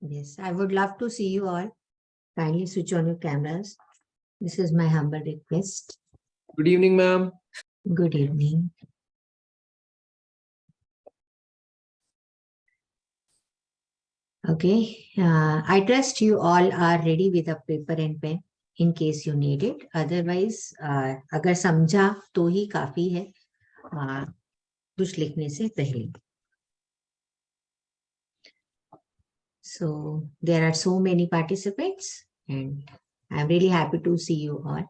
Yes, I would love to see you all. Kindly switch on your cameras. This is my humble request. Good evening, ma'am. Good evening. Okay, I trust you all are ready with a paper and pen in case you need it. Otherwise, अगर समझा तो ही काफी है कुछ लिखने से पहले. So there are so many participants, and I'm really happy to see you all.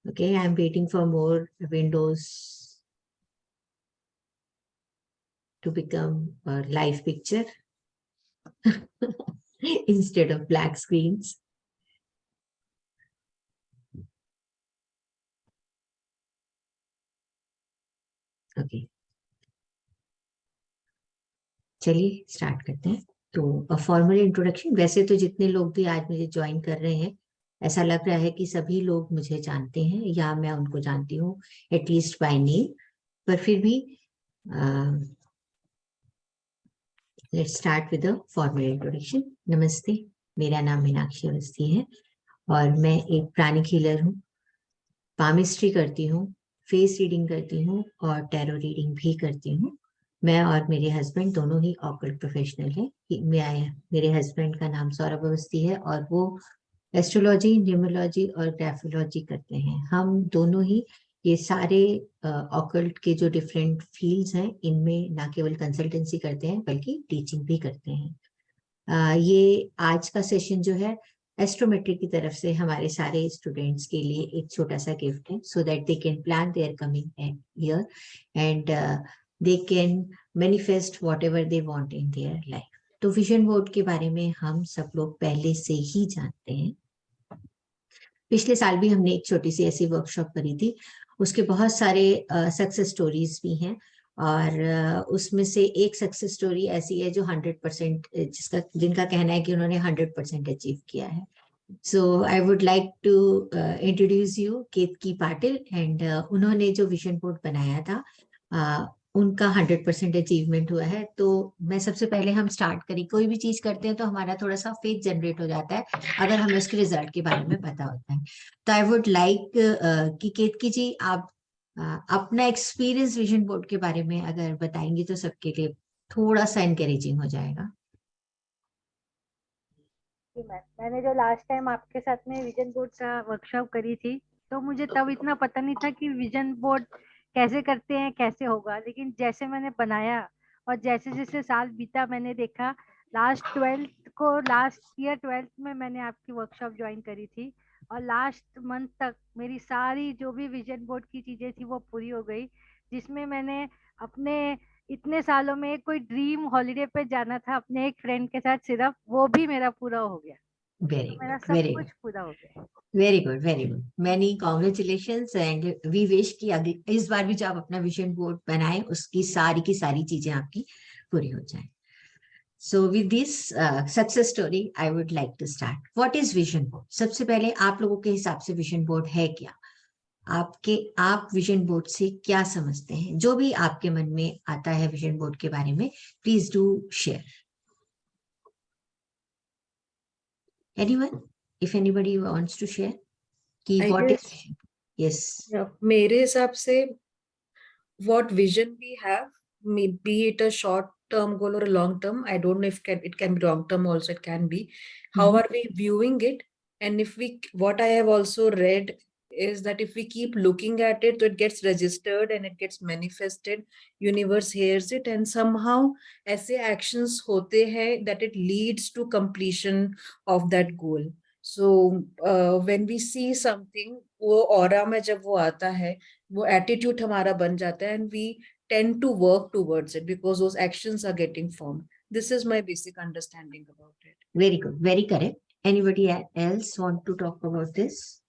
Okay, I'm waiting for more windows to become a live picture instead of black screens. Okay. चलिए स्टार्ट करते हैं. तो formal introduction. वैसे तो जितने लोग भी आज मुझे ज्वाइन कर रहे हैं, ऐसा लग रहा है कि सभी लोग मुझे जानते हैं या मैं उनको जानती हूँ एटलीस्ट बाय नेम. पर फिर भी let's start with the formal introduction. नमस्ते, मेरा नाम मीनाक्षी अवस्थी है और मैं एक प्राणिक हीलर हूँ. पामिस्ट्री करती हूँ, फेस रीडिंग करती हूँ और टैरो रीडिंग भी करती हूँ. मैं और मेरे हस्बैंड दोनों ही ऑकल्ट प्रोफेशनल हैं. मेरे हस्बैंड का नाम सौरभ अवस्थी है और वो एस्ट्रोलॉजी, न्यूमरोलॉजी और ग्राफोलॉजी करते हैं. हम दोनों ही ये सारे ऑकल्ट के जो डिफरेंट फील्ड्स हैं इनमें ना केवल कंसल्टेंसी करते हैं बल्कि टीचिंग भी करते हैं. ये आज का सेशन जो है एस्ट्रोमेट्रिक की तरफ से हमारे सारे स्टूडेंट्स के लिए एक छोटा सा गिफ्ट है, so that they can plan their coming year and they can manifest whatever they want in their life. तो विजन बोर्ड के बारे में हम सब लोग पहले से ही जानते हैं. पिछले साल भी हमने एक छोटी सी ऐसी वर्कशॉप करी थी. उसके बहुत सारे सक्सेस स्टोरीज भी हैं और उसमें से एक सक्सेस स्टोरी ऐसी है जो 100% जिनका कहना है कि उन्होंने 100% अचीव किया है. So I would like to introduce you Ketaki Patil and उन्होंने जो विजन बोर्ड बनाया था उनका 100% अचीवमेंट हुआ है. तो मैं सबसे पहले हम स्टार्ट करें. कोई भी चीज करते हैं तो हमारा थोड़ा सा फेथ जनरेट हो जाता है अगर हमें उसके रिजल्ट के बारे में पता होता है. तो आई वुड लाइक कि केतकी जी आप अपना एक्सपीरियंस विजन बोर्ड के बारे में अगर बताएंगे तो सबके लिए थोड़ा सा एनकरेजिंग हो जाएगा. मैंने जो लास्ट टाइम आपके साथ में विजन बोर्ड का वर्कशॉप करी थी तो मुझे तब इतना पता नहीं था कि विजन बोर्ड कैसे करते हैं, कैसे होगा. लेकिन जैसे मैंने बनाया और जैसे जैसे साल बीता मैंने देखा. लास्ट ईयर 12th में मैंने आपकी वर्कशॉप ज्वाइन करी थी और लास्ट मंथ तक मेरी सारी जो भी विजन बोर्ड की चीजें थी वो पूरी हो गई. जिसमें मैंने अपने इतने सालों में कोई ड्रीम हॉलिडे पे जाना था अपने एक फ्रेंड के साथ, सिर्फ वो भी मेरा पूरा हो गया. वेरी मेरा गुड, सब वेरी कुछ पूरा हो गया. Very good, very good. Many congratulations and we wish कि अगले इस बार भी जो आप अपना विजन बोर्ड बनाएं उसकी सारी चीजें आपकी पूरी हो जाएं. So with this success story, I would like to start. What is vision board? सबसे पहले आप लोगों के हिसाब से विजन बोर्ड है क्या? आप विजन बोर्ड से क्या समझते हैं? जो भी आपके मन में आता है विजन बोर्ड के बारे में, please do share. Anyone? If anybody wants to share, कि what is vision? Yes. Yeah, मेरे हिसाब से what vision we have, be it a short term goal or a long term, I don't know if it can be long term also, it can be. How are we viewing it? And what I have also read is that if we keep looking at it, so it gets registered and it gets manifested, universe hears it, and somehow ऐसे actions होते हैं that it leads to completion of that goal. So when we see something, वो aura में जब वो आता है, वो attitude हमारा बन जाता है, and we tend to work towards it because those actions are getting formed. This is my basic understanding about it. Very good, very correct. Anybody else want to talk about this?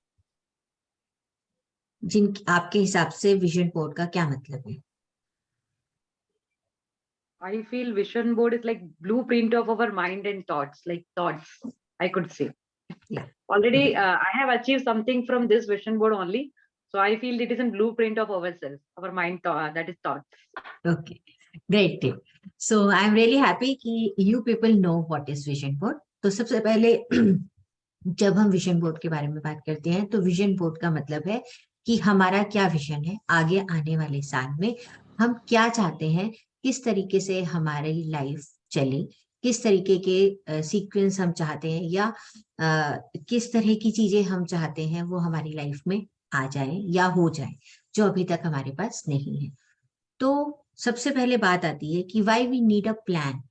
आपके हिसाब से vision board का क्या मतलब है? I feel vision board is like blueprint of our mind and thoughts, I could say. Yeah. Already, I have achieved something from this vision board only. So I feel it is a blueprint of ourselves, our mind, that is thoughts. Okay, great tip. So I am really happy कि you people know what is vision board. तो सबसे पहले जब हम vision board के बारे में बात करते हैं तो विजन बोर्ड का मतलब है कि हमारा क्या विजन है आगे आने वाले साल में, हम क्या चाहते हैं, किस तरीके से हमारी लाइफ चले, किस तरीके के सीक्वेंस हम चाहते हैं, या किस तरह की चीजें हम चाहते हैं वो हमारी लाइफ में आ जाए या हो जाए, जो अभी तक हमारे पास नहीं है। तो सबसे पहले बात आती है कि why we need a plan.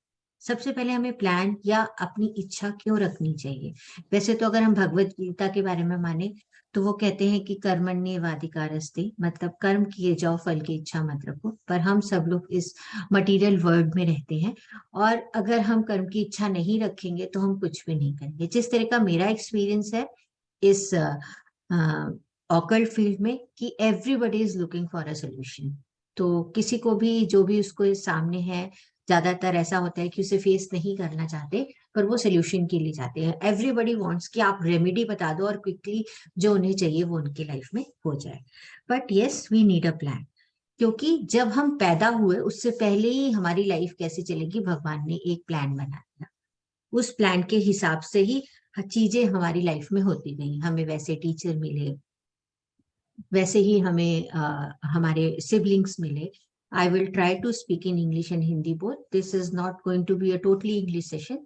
सबसे पहले हमें प्लान या अपनी इच्छा क्यों रखनी चाहिए। वैसे तो अगर हम भगवत गीता के बारे में माने तो वो कहते हैं कि कर्मण्येवाधिकारस्ते, मतलब कर्म किए जाओ, फल की इच्छा मत रखो। पर हम सब लोग इस मटेरियल वर्ल्ड में रहते हैं और अगर हम कर्म की इच्छा नहीं रखेंगे तो हम कुछ भी नहीं करेंगे। जिस तरह का मेरा एक्सपीरियंस है इस ऑकल्ट फील्ड में कि everybody is looking for a solution. तो किसी को भी जो भी उसको सामने है, ज्यादातर ऐसा होता है कि उसे फेस नहीं करना चाहते पर वो सोल्यूशन के लिए जाते हैं। एवरीबडी वांट्स कि आप रेमेडी बता दो और क्विकली जो उन्हें चाहिए वो उनकी लाइफ में हो जाए। But yes, we need a plan, क्योंकि जब हम पैदा हुए उससे पहले ही हमारी लाइफ कैसे चलेगी भगवान ने एक प्लान बना दिया। उस प्लान के हिसाब से ही चीजें हमारी लाइफ में होती गई। हमें वैसे टीचर मिले, वैसे ही हमें हमारे सिबलिंग्स मिले। I will try to speak in English and Hindi both. This is not going to be a totally English session.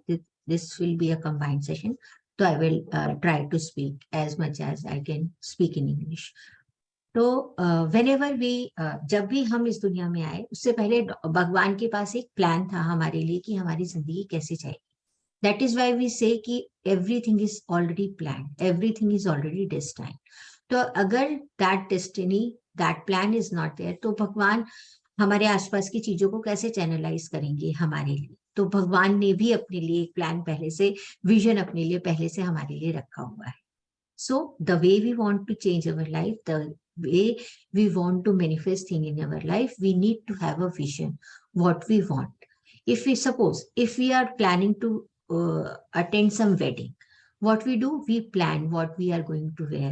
This will be a combined session. So I will try to speak as much as I can speak in English. तो whenever we जब भी हम इस दुनिया में आए उससे पहले भगवान के पास एक प्लान था हमारे लिए कि हमारी जिंदगी कैसे जाएगी। That is why we say कि everything is already planned, everything is already destined. तो अगर that destiny, that plan is not there, तो भगवान हमारे आसपास की चीजों को कैसे चैनलाइज करेंगे हमारे लिए। तो भगवान ने भी अपने लिए एक प्लान पहले से, विजन अपने लिए पहले से हमारे लिए रखा हुआ है। So the way we want to change our life, the way we want to manifest thing in our life, we need to have a vision what we want. If we suppose if we are planning to attend some wedding, what we do, we plan what we are going to wear,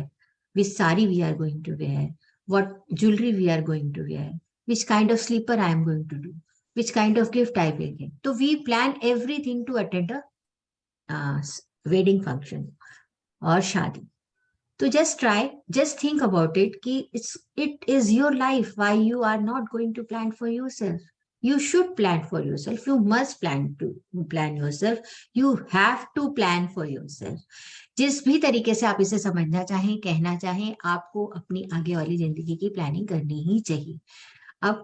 which sari we are going to wear, what jewelry we are going to wear, which kind of slipper I am going to do, which kind of gift I will get. So we plan everything to attend a wedding function or shadi. So just think about it कि it is your life. Why you are not going to plan for yourself? You should plan for yourself. You must plan yourself. You have to plan for yourself. जिस भी तरीके से आप इसे समझना चाहें, कहना चाहें, आपको अपनी आगे वाली जिंदगी की प्लानिंग करनी ही चाहिए। अब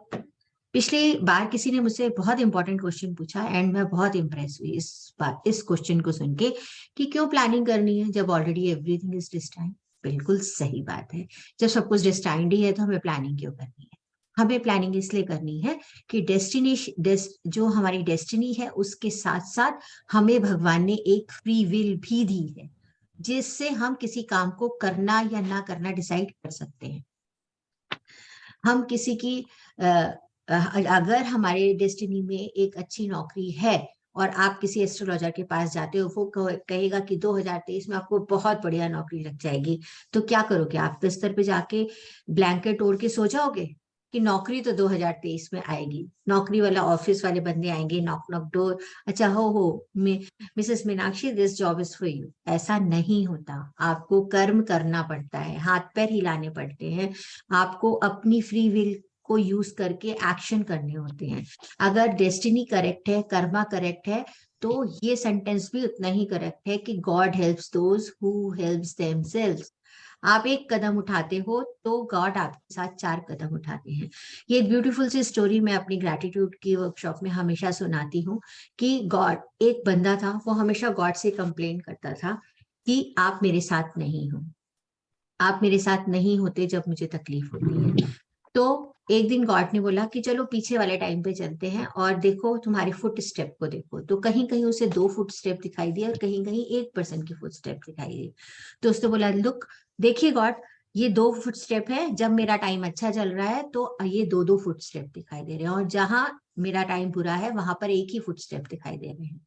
पिछली बार किसी ने मुझसे बहुत इंपॉर्टेंट क्वेश्चन पूछा एंड मैं बहुत इंप्रेस हुई इस क्वेश्चन को सुन के कि क्यों प्लानिंग करनी है जब ऑलरेडी एवरीथिंग इज डिस्टाइंड। बिल्कुल सही बात है, जब सब कुछ डिस्टाइंड ही है तो हमें प्लानिंग क्यों करनी है। हमें प्लानिंग इसलिए करनी है कि जो हमारी डेस्टिनी है उसके साथ साथ हमें भगवान ने एक फ्री विल भी दी है जिससे हम किसी काम को करना या ना करना डिसाइड कर सकते हैं। हम किसी की अगर हमारे डेस्टिनी में एक अच्छी नौकरी है और आप किसी एस्ट्रोलॉजर के पास जाते हो, वो कहेगा कि 2023 में आपको बहुत बढ़िया नौकरी लग जाएगी, तो क्या करोगे? आप बिस्तर पे जाके ब्लैंकेट ओढ़ के सो जाओगे कि नौकरी तो 2023 में आएगी, नौकरी वाला ऑफिस वाले बंदे आएंगे, नॉक नॉक डोर, अच्छा हो Mrs Meenakshi this job is for you. ऐसा नहीं होता, आपको कर्म करना पड़ता है, हाथ पैर हिलाने पड़ते हैं, आपको अपनी फ्री विल को यूज करके एक्शन करने होते हैं। अगर डेस्टिनी करेक्ट है, कर्मा करेक्ट है, तो ये सेंटेंस भी उतना ही करेक्ट है कि God helps those who helps themselves. आप एक कदम उठाते हो तो गॉड आपके साथ 4 कदम उठाते हैं। ये एक ब्यूटीफुल सी स्टोरी मैं अपनी ग्रैटिट्यूड की वर्कशॉप में हमेशा सुनाती हूँ कि गॉड, एक बंदा था, वो हमेशा गॉड से कंप्लेन करता था कि आप मेरे साथ नहीं हो, आप मेरे साथ नहीं होते जब मुझे तकलीफ होती है। तो एक दिन गॉड ने बोला कि चलो पीछे वाले टाइम पे चलते हैं और देखो तुम्हारे फुट स्टेप को देखो। तो कहीं कहीं उसे 2 फुट स्टेप दिखाई दिए और कहीं कहीं 1 पर्सन की फुट स्टेप दिखाई दी। तो उसने बोला लुक, देखिए गॉड, ये 2 फुटस्टेप है, जब मेरा टाइम अच्छा चल रहा है तो ये 2-2 फुटस्टेप दिखाई दे रहे हैं, और जहां मेरा टाइम बुरा है वहां पर एक ही फुटस्टेप दिखाई दे रहे हैं।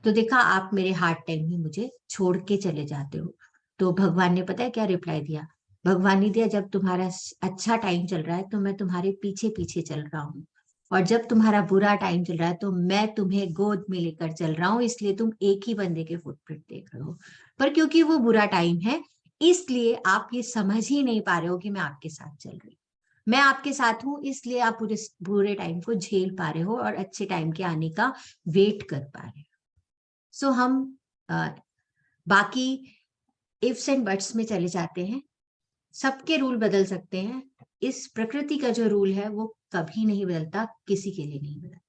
तो देखा, आप मेरे हार्ड टाइम में मुझे छोड़ के चले जाते हो। तो भगवान ने पता है क्या रिप्लाई दिया? भगवान ने दिया, जब तुम्हारा अच्छा टाइम चल रहा है तो मैं तुम्हारे पीछे पीछे चल रहा हूँ, और जब तुम्हारा बुरा टाइम चल रहा है तो मैं तुम्हें गोद में लेकर चल रहा हूँ, इसलिए तुम एक ही बंदे के फुटप्रिंट देख रहे हो। पर क्योंकि वो बुरा टाइम है, इसलिए आप ये समझ ही नहीं पा रहे हो कि मैं आपके साथ चल रही हूँ। मैं आपके साथ हूं, इसलिए आप पूरे बुरे टाइम को झेल पा रहे हो और अच्छे टाइम के आने का वेट कर पा रहे हो। सो हम बाकी इफ्स एंड बट्स में चले जाते हैं। सबके रूल बदल सकते हैं, इस प्रकृति का जो रूल है वो कभी नहीं बदलता, किसी के लिए नहीं बदलता।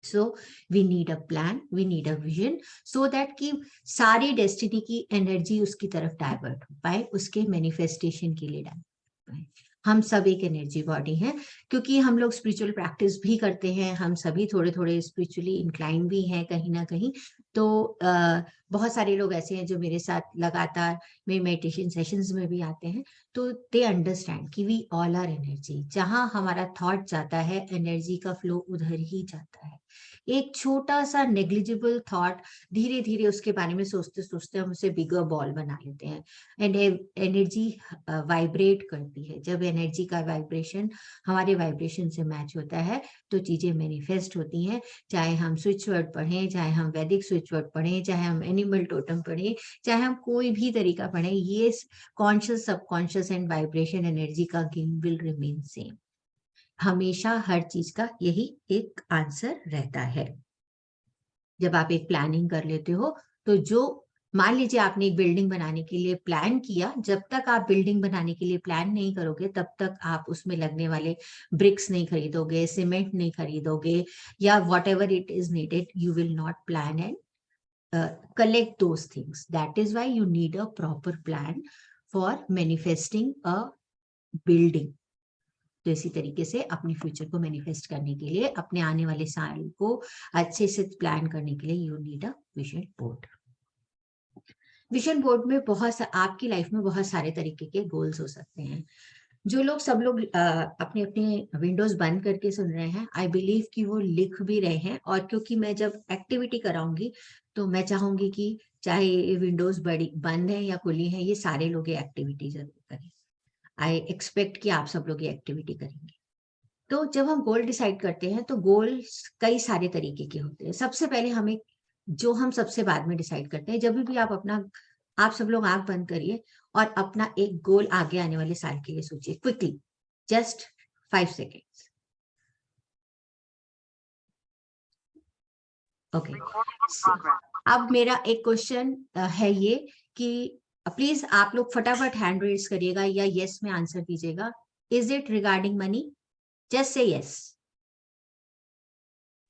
So we need a plan, we need a vision, so that कि सारी डेस्टिनी की एनर्जी उसकी तरफ डाइवर्ट हो पाए, उसके मैनिफेस्टेशन के लिए डाइवर्ट हो पाए। हम सब एक एनर्जी बॉडी हैं, क्योंकि हम लोग स्पिरिचुअल प्रैक्टिस भी करते हैं, हम सभी थोड़े थोड़े स्पिरिचुअली इंक्लाइन भी हैं कहीं ना कहीं। तो बहुत सारे लोग ऐसे हैं जो मेरे साथ लगातार मेरे मेडिटेशन सेशंस में भी आते हैं, तो दे अंडरस्टैंड कि वी ऑल आर एनर्जी। जहां हमारा थॉट जाता है, एनर्जी का फ्लो उधर ही जाता है। एक छोटा सा नेग्लिजिबल थॉट, धीरे धीरे उसके बारे में सोचते सोचते हम उसे बिगर बॉल बना लेते हैं, एंड एनर्जी वाइब्रेट करती है। जब एनर्जी का वाइब्रेशन हमारे वाइब्रेशन से मैच होता है तो चीजें मैनिफेस्ट होती हैं। चाहे हम स्विच वर्ड पढ़ें, चाहे हम वैदिक स्विच वर्ड पढ़ें, चाहे हम एनिमल टोटम पढ़ें, चाहे हम कोई भी तरीका पढ़ें, ये conscious, subconscious and vibration energy का गेम विल रिमेन सेम। हमेशा हर चीज का यही एक आंसर रहता है। जब आप एक प्लानिंग कर लेते हो, तो जो मान लीजिए आपने एक बिल्डिंग बनाने के लिए प्लान किया, जब तक आप बिल्डिंग बनाने के लिए प्लान नहीं करोगे तब तक आप उसमें लगने वाले ब्रिक्स नहीं खरीदोगे, सीमेंट नहीं खरीदोगे, या what ever it is needed, you will not plan and collect those things. That is why you need a proper plan for manifesting a building. तो इसी तरीके से अपने फ्यूचर को मैनिफेस्ट करने के लिए, अपने आने वाले साल को अच्छे से प्लान करने के लिए, you need a vision board. Vision board में आपकी लाइफ में बहुत सारे तरीके के गोल्स हो सकते हैं। जो लोग, सब लोग अपने अपने विंडोज बंद करके सुन रहे हैं, आई बिलीव कि वो लिख भी रहे हैं, और क्योंकि मैं जब एक्टिविटी कराऊंगी तो मैं चाहूंगी कि चाहे विंडोज बड़ी बंद है या खुली है, ये सारे लोग ये एक्टिविटी जरूर करें। आई एक्सपेक्ट कि आप सब लोग ये एक्टिविटी करेंगे। तो जब हम गोल डिसाइड करते हैं तो गोल्स कई सारे तरीके के होते हैं। सबसे पहले हमें, जो हम सबसे बाद में डिसाइड करते हैं, जब भी आप सब लोग आंख बंद करिए और अपना एक गोल आगे आने वाले साल के लिए सोचिए, क्विकली, जस्ट 5 सेकेंड्स। ओके, अब मेरा एक क्वेश्चन है ये कि प्लीज आप लोग फटाफट हैंड रेज करिएगा या यस में आंसर दीजिएगा। Is it regarding money? Just say yes.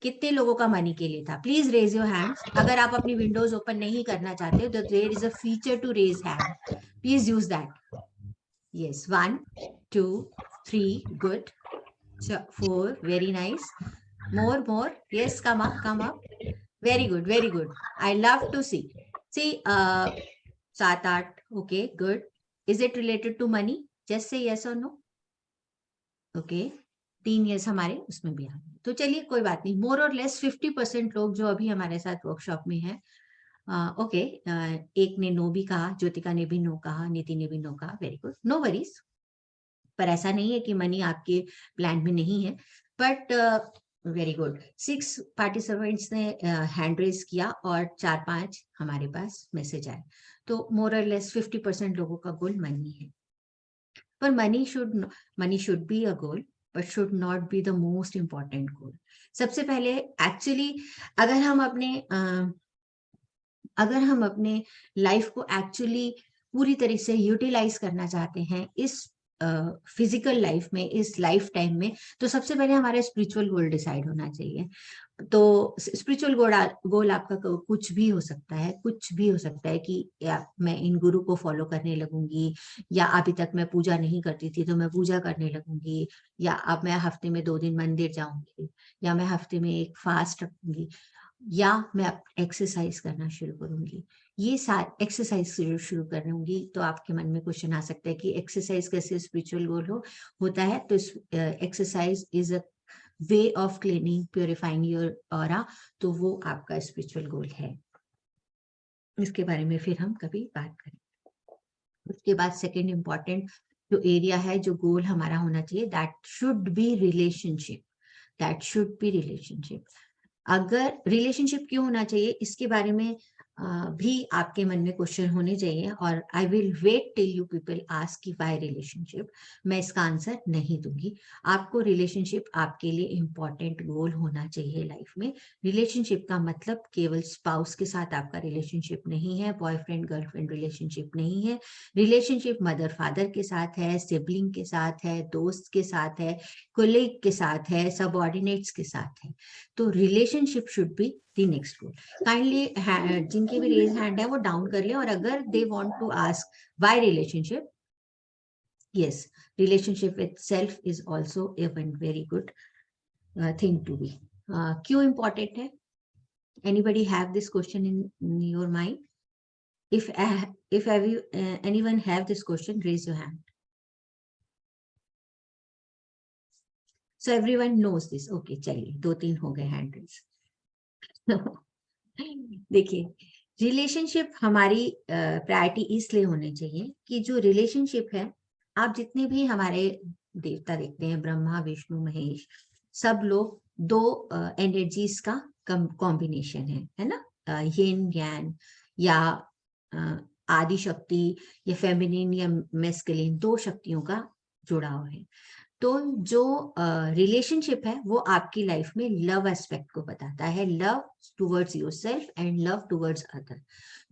कितने लोगों का मनी के लिए था? Please raise your hands. अगर आप अपनी विंडोज ओपन नहीं करना चाहते हो तो there is a feature to raise hand, please use that. Yes, 1 2 3, good, 4, very nice, more, yes, come up, very good, I love to see 7-8, okay, good. Is it related to money? Just say yes or no. Okay, 3 years हमारे उसमें भी आ गए। तो चलिए कोई बात नहीं, मोर और लेस 50% लोग जो अभी हमारे साथ वर्कशॉप में हैं, ओके, एक ने नो भी कहा, ज्योतिका ने भी नो कहा, नीति ने भी नो कहा, वेरी गुड, नो वरीज। पर ऐसा नहीं है कि मनी आपके प्लान में नहीं है, बट वेरी गुड। 6 पार्टिसिपेंट्स ने हैंड रेज किया और 4-5 हमारे पास मैसेज आए। तो मोर और लेस 50% लोगों का गोल मनी है। पर money should be a goal, but should not be the most important goal. सबसे पहले एक्चुअली अगर हम अपने लाइफ को एक्चुअली पूरी तरह से यूटिलाइज करना चाहते हैं इस फिजिकल लाइफ में, इस लाइफ टाइम में, तो सबसे पहले हमारा स्पिरिचुअल गोल डिसाइड होना चाहिए। तो स्पिरिचुअल गोल आपका कुछ भी हो सकता है, कुछ भी हो सकता है कि या मैं इन गुरु को फॉलो करने लगूंगी, या अभी तक मैं पूजा नहीं करती थी तो मैं पूजा करने लगूंगी, या अब मैं हफ्ते में 2 दिन मंदिर जाऊंगी, या मैं हफ्ते में एक फास्ट रखूंगी। या मैं एक्सरसाइज करना शुरू करूंगी। ये सारे एक्सरसाइज शुरू करूंगी तो आपके मन में क्वेश्चन आ सकता है कि एक्सरसाइज कैसे स्पिरिचुअल गोल होता है। तो exercise is a way of cleaning purifying your aura, तो वो आपका स्पिरिचुअल गोल है। इसके बारे में फिर हम कभी बात करेंगे। उसके बाद सेकेंड इम्पॉर्टेंट जो एरिया है, जो गोल हमारा होना चाहिए, that should be relationship. That should be relationship. अगर रिलेशनशिप क्यों होना चाहिए, इसके बारे में भी आपके मन में क्वेश्चन होने चाहिए, और I will wait till you people ask कि व्हाई रिलेशनशिप। मैं इसका आंसर नहीं दूंगी। आपको रिलेशनशिप आपके लिए इंपॉर्टेंट गोल होना चाहिए लाइफ में। रिलेशनशिप का मतलब केवल स्पाउस के साथ आपका रिलेशनशिप नहीं है, बॉयफ्रेंड गर्लफ्रेंड रिलेशनशिप नहीं है। रिलेशनशिप मदर फादर के साथ है, सिबलिंग के साथ है, दोस्त के साथ है, कोलीग के साथ है, सबऑर्डिनेट्स के साथ है। तो relationship should be the next goal. Kindly जिनकी भी रेज हैंड है वो डाउन कर ले, और अगर they want to ask why relationship, yes, relationship itself is also a one very good thing to be. क्यों important है? Anybody have this question in your mind? If anyone have this question, raise your hand. So everyone knows this. Okay, चलिए 2-3 हो गए hand raise. देखिए, relationship हमारी priority इसलिए होनी चाहिए कि जो रिलेशनशिप है, आप जितने भी हमारे देवता देखते हैं, ब्रह्मा विष्णु महेश, सब लोग दो एनर्जीज का कॉम्बिनेशन है ना, यिन यांग, या आदि शक्ति या फेमिनिन या मैस्कुलिन, दो शक्तियों का जुड़ाव है। तो जो रिलेशनशिप है वो आपकी लाइफ में लव एस्पेक्ट को बताता है, love towards yourself and love towards other.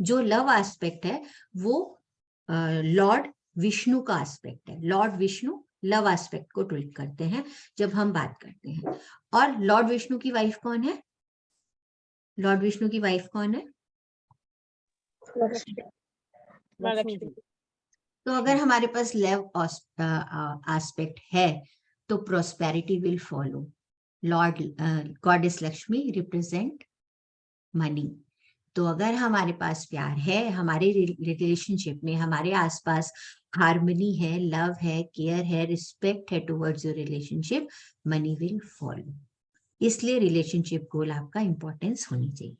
जो लव एस्पेक्ट है वो लॉर्ड विष्णु का एस्पेक्ट है। लॉर्ड विष्णु लव एस्पेक्ट को ट्वीट करते हैं जब हम बात करते हैं। और लॉर्ड विष्णु की वाइफ कौन है? लॉर्ड विष्णु की वाइफ कौन है? लक्ष्मी। तो अगर हमारे पास लव एस्पेक्ट है तो prosperity will follow. Lord goddess Lakshmi represent money. तो अगर हमारे पास प्यार है, हमारे रिलेशनशिप में हमारे आसपास हार्मनी है, लव है, केयर है, रिस्पेक्ट है towards your relationship, money will follow. इसलिए रिलेशनशिप गोल आपका इंपॉर्टेंस होनी चाहिए।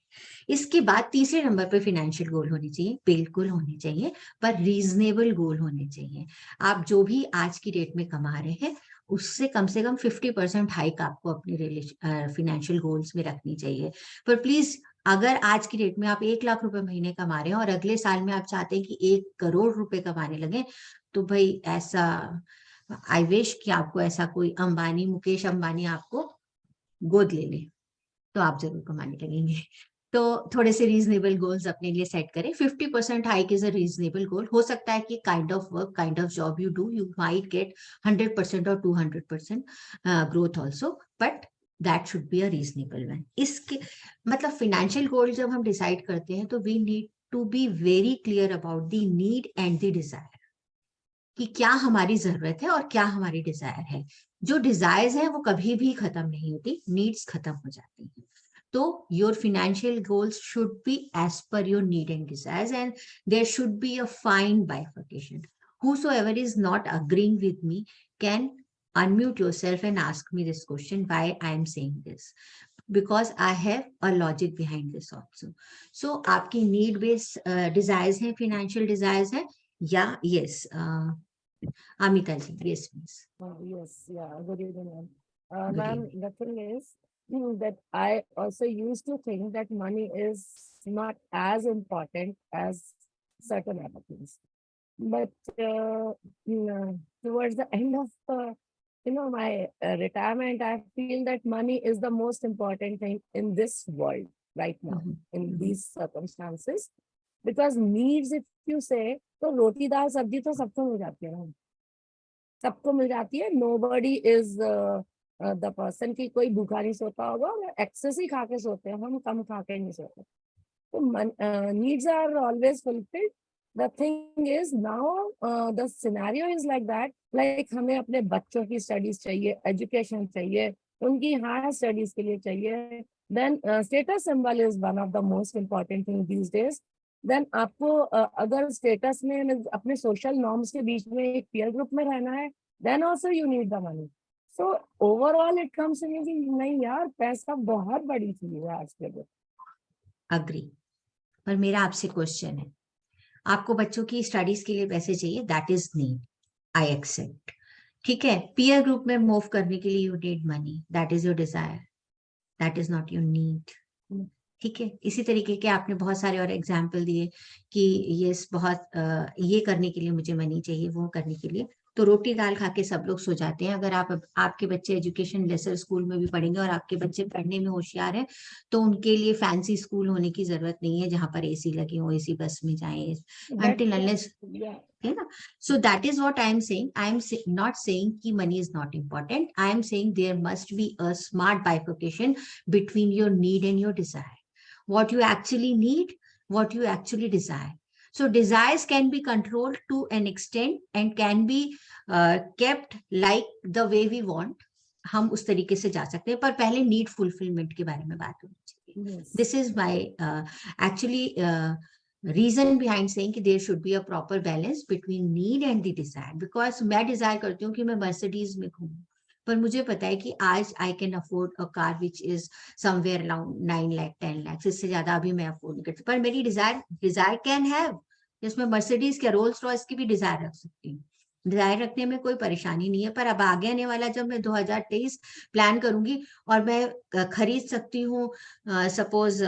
इसके बाद तीसरे नंबर पे फाइनेंशियल गोल होनी चाहिए, बिल्कुल होनी चाहिए, पर रीजनेबल गोल होने चाहिए। आप जो भी आज की डेट में कमा रहे हैं उससे कम से कम 50% हाइक आपको अपनी फाइनेंशियल गोल्स में रखनी चाहिए। पर प्लीज, अगर आज की डेट में आप 1 लाख रुपए महीने कमा रहे हैं और अगले साल में आप चाहते हैं कि 1 करोड़ रुपए कमाने लगे, तो भाई ऐसा, आई विश कि आपको ऐसा कोई अंबानी, मुकेश अंबानी आपको गोद ले ले, तो आप जरूर कमाने लगेंगे। तो थोड़े से रीजनेबल गोल्स अपने लिए सेट करें। 50% हाइक इज अ रीजनेबल गोल। हो सकता है कि kind of work, kind of job you do, you might get 100% और 200% growth also, but that should be a reasonable one. इसके मतलब फाइनेंशियल गोल जब हम डिसाइड करते हैं तो we need to be very clear about the need and the desire, कि क्या हमारी जरूरत है और क्या हमारी डिजायर है। जो डिजायर्स है वो कभी भी खत्म नहीं होती, नीड्स खत्म हो जाती हैं। तो your financial goals should be as per your need and desires, and there should be a fine bifurcation. Whosoever is not agreeing with me can unmute yourself and ask me this question, why I am saying this, because I have a logic behind this also. So आपकी need based desires हैं, financial desires हैं, या yes, Amita ji, yes please. Yes, yeah, good evening, ma'am. Good Ma'am, evening. the thing is that I also used to think that money is not as important as certain other things. But towards the end of my retirement, I feel that money is the most important thing in this world right now, in these circumstances. Because needs, if you say, तो रोटी दाल सब्जी तो सबको मिल जाती है, सबको मिल जाती है। Nobody is the person की कोई भूखा नहीं सोता होगा, और एक्सेस ही खा के सोते हैं, हम कम खा के नहीं सोते। तो needs are always fulfilled. The thing is now the scenario is like that, like हमें अपने बच्चों की स्टडीज चाहिए, एजुकेशन चाहिए, उनकी हायर स्टडीज के लिए चाहिए, then status symbol is one of the most important thing these days. Then आपको अगर status में अपने social norms के बीच में एक peer group में रहना है, then also you need the money. So overall it comes in कि नहीं यार पैसा बहुत बड़ी चीज है आज के दिन. अग्री. पर मेरा आपसे क्वेश्चन है, आपको बच्चों की स्टडीज के लिए पैसे चाहिए, that is need, I accept. ठीक है, पीयर ग्रुप में मूव करने के लिए you need money, that is your desire, that is not your need. ठीक है, इसी तरीके के आपने बहुत सारे और एग्जाम्पल दिए कि ये बहुत ये करने के लिए मुझे मनी चाहिए, वो करने के लिए. तो रोटी दाल खा के सब लोग सो जाते हैं. अगर आपके बच्चे एजुकेशन लेसर स्कूल में भी पढ़ेंगे और आपके बच्चे पढ़ने में होशियार हैं, तो उनके लिए फैंसी स्कूल होने की जरूरत नहीं है जहां पर एसी लगे हो, एसी बस में जाएं until unless, है ना. So that is what I am saying. I am not saying कि money is not important. I am saying there must be a smart bifurcation between your need and your desire. What you actually need, what you actually desire. So desires can be controlled to an extent and can be kept like the way we want. हम उस तरीके से जा सकते हैं, पर पहले need fulfilment के बारे में बात होनी चाहिए. This is my actually reason behind saying कि there should be a proper balance between need and the desire. Because मैं डिजायर करती हूँ कि मैं मर्सिडीज में घूमूं, पर मुझे पता है कि आज I can afford a car which is somewhere around 9 lakh 10 lakh, इससे ज्यादा अभी मैं अफोर्ड नहीं करती. पर मेरी डिजायर कैन हैव, जिसमें मर्सिडीज के रोल्स रॉयस की भी डिजायर रख सकती हूँ. डिजायर रखने में कोई परेशानी नहीं है. पर अब आगे आने वाला जब मैं 2023 प्लान करूंगी और मैं खरीद सकती हूँ, सपोज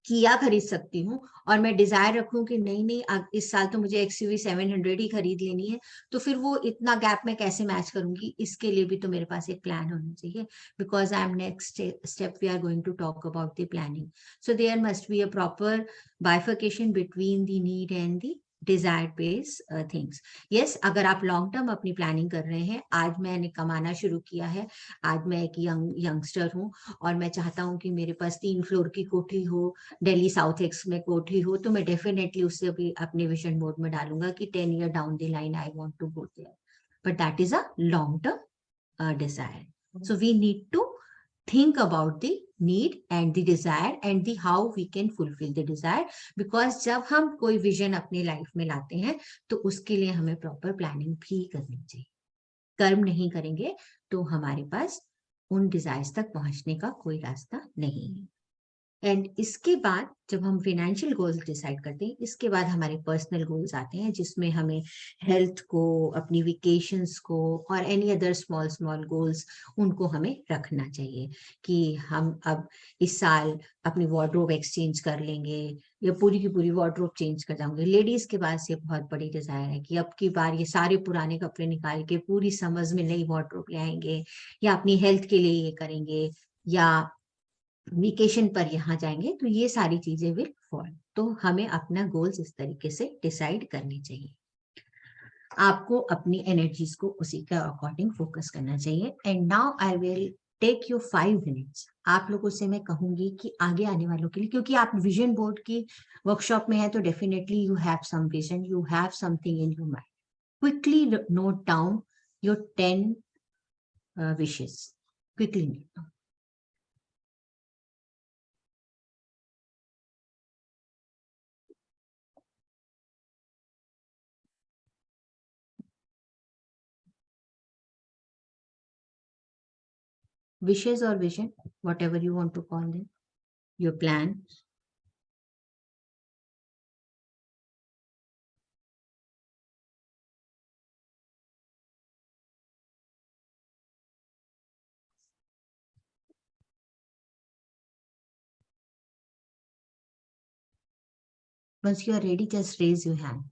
किया खरीद सकती हूँ, और मैं डिजायर रखूं कि नहीं इस साल तो मुझे XUV 700 ही खरीद लेनी है, तो फिर वो इतना गैप में कैसे मैच करूंगी. इसके लिए भी तो मेरे पास एक प्लान होना चाहिए. Because I am next step we are going to talk about the planning. So there must be a proper bifurcation between the need and the desired base things. Yes, अगर आप लॉन्ग टर्म अपनी planning कर रहे हैं, आज मैंने कमाना शुरू किया है, आज मैं एक यंगस्टर हूँ और मैं चाहता हूँ कि मेरे पास 3 फ्लोर की कोठी हो, दिल्ली साउथ एक्स में कोठी हो, तो मैं डेफिनेटली उससे भी अपने विजन बोर्ड में डालूंगा कि 10 year down the line I want to go there. But that is a long term desire. So we need to think about the need and the desire and the how we can fulfill the desire. Because जब हम कोई vision अपनी life में लाते हैं, तो उसके लिए हमें प्रॉपर प्लानिंग भी करनी चाहिए. कर्म नहीं करेंगे तो हमारे पास उन डिजायर्स तक पहुंचने का कोई रास्ता नहीं है. एंड इसके बाद जब हम फाइनेंशियल गोल्स डिसाइड करते हैं, इसके बाद हमारे पर्सनल गोल्स आते हैं, जिसमें हमें हेल्थ को, अपनी वेकेशंस को और any other small small goals, उनको हमें रखना चाहिए कि हम अब इस साल अपनी वार्डरोब एक्सचेंज कर लेंगे या पूरी की पूरी वार्डरोब चेंज कर जाऊंगे. लेडीज के पास ये बहुत बड़ी डिजायर है कि अब की बार ये सारे पुराने कपड़े निकाल के पूरी समझ में नई वार्डरोब ले आएंगे, या अपनी हेल्थ के लिए ये करेंगे, या वेकेशन पर यहाँ जाएंगे. तो ये सारी चीजें विल फॉल. तो हमें अपना गोल्स इस तरीके से डिसाइड करनी चाहिए. आपको अपनी एनर्जीज को उसी के अकॉर्डिंग फोकस करना चाहिए. And now I will take you 5 minutes. आप लोगों से मैं कहूंगी कि आगे आने वालों के लिए, क्योंकि आप विजन बोर्ड की वर्कशॉप में है, तो definitely you have some vision, you have something in your mind. Quickly note down your 10 wishes. Quickly note down. Wishes or vision, whatever you want to call them, your plan. Once you are ready, just raise your hand.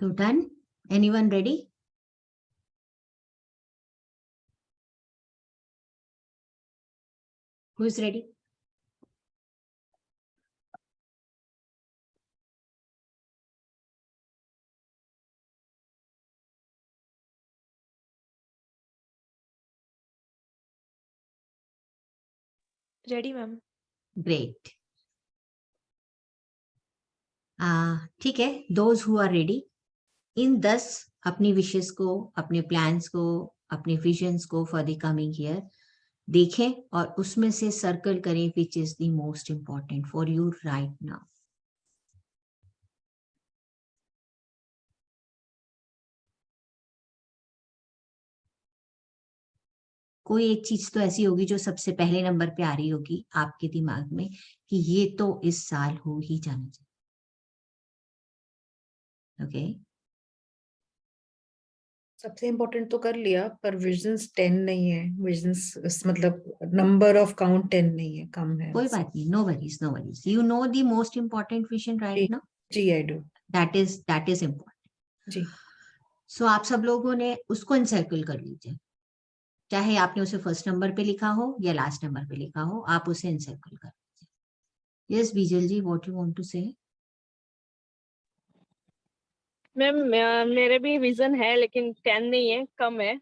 So done? Anyone ready? Who is ready? Ready ma'am. Great. ठीक है, those who are ready, इन 10 अपनी wishes को, अपने plans को, अपने visions को for the coming year देखें और उसमें से सर्कल करें which is the most important for you right now. कोई एक चीज तो ऐसी होगी जो सबसे पहले नंबर पे आ रही होगी आपके दिमाग में कि ये तो इस साल हो ही जाना चाहिए। ओके, सबसे इम्पोर्टेंट तो कर लिया, पर विजन्स 10 नहीं है, विजन्स मतलब नंबर ऑफ काउंट 10 नहीं है, कम है। कोई बात नहीं, no worries, no worries, you know the most important vision right now, जी I do, that is important. जी। सो आप सब लोगों ने उसको एनसर्कल कर लीजिए, चाहे आपने उसे फर्स्ट नंबर पे लिखा हो या लास्ट नंबर पे लिखा हो, आप उसे एनसर्कल कर लीजिए। Yes Bijal ji, what you want to say? Ma'am मेरे भी विजन है लेकिन 10 नहीं है, कम है।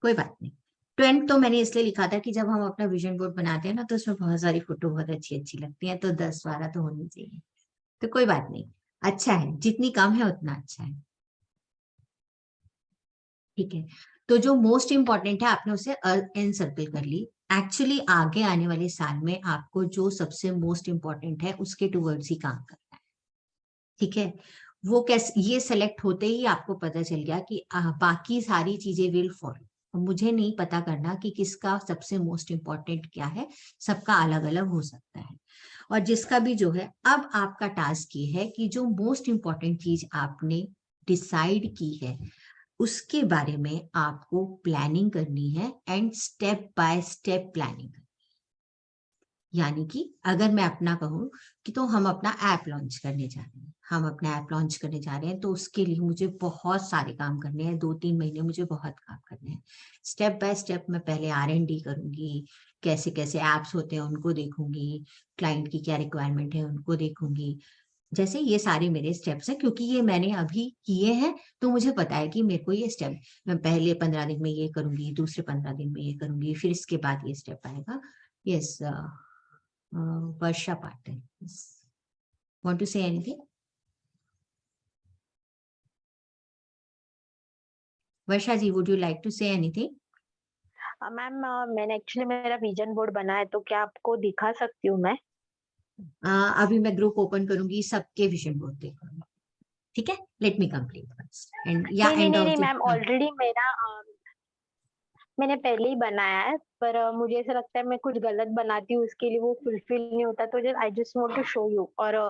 कोई बात नहीं, 20 तो मैंने इसलिए लिखा था कि जब हम अपना विजन बोर्ड बनाते हैं ना तो उसमें बहुत सारी फोटो बहुत अच्छी अच्छी लगती है, तो 10-12 तो होनी चाहिए। तो कोई बात नहीं, अच्छा है, जितनी कम है उतना अच्छा है। ठीक है, तो जो मोस्ट इम्पोर्टेंट है आपने उसे एनसर्कल कर ली। एक्चुअली आगे आने वाले साल में आपको जो सबसे मोस्ट इम्पोर्टेंट है उसके टुवर्ड्स ही काम करना है। ठीक है, वो कैसे, ये सेलेक्ट होते ही आपको पता चल गया कि बाकी सारी चीजें विल फॉलो। मुझे नहीं पता करना कि किसका सबसे मोस्ट इम्पोर्टेंट क्या है, सबका अलग अलग हो सकता है। और जिसका भी जो है, अब आपका टास्क ये है कि जो मोस्ट इम्पोर्टेंट चीज आपने डिसाइड की है उसके बारे में आपको प्लानिंग करनी है and step by step planning. यानी कि अगर मैं अपना कहूँ कि तो हम अपना ऐप लॉन्च करने जा रहे हैं, हम अपना ऐप लॉन्च करने जा रहे हैं, तो उसके लिए मुझे बहुत सारे काम करने हैं, 2-3 महीने मुझे बहुत काम करने हैं। स्टेप बाय स्टेप मैं पहले R&D करूंगी, कैसे कैसे ऐप्स होते हैं उनको देखूंगी, क्लाइंट की क्या रिक्वायरमेंट है उनको देखूंगी। जैसे ये सारे मेरे स्टेप्स हैं, क्योंकि ये मैंने अभी किए हैं तो मुझे पता है कि मेरे को ये स्टेप, मैं पहले 15 दिन में ये करूंगी, दूसरे 15 दिन में ये करूंगी, फिर इसके बाद ये स्टेप आएगा। Yes, Varsha Patil. Yes. Want to say anything? Varsha ji, would you like to say anything? Ma'am मैंने एक्चुअली मेरा विजन बोर्ड बना है, तो क्या आपको दिखा सकती हूँ मैं? अभी मैं ग्रुप ओपन करूंगी, सबके विजन बोर्ड देखूंगी। ठीक है, let me complete first and या एंड ऑफ नहीं मैम, ऑलरेडी मैंने पहले ही बनाया है, पर मुझे ऐसा लगता है मैं कुछ गलत बनाती हूँ, उसके लिए वो फुलफिल नहीं होता, तो I just want to show you. और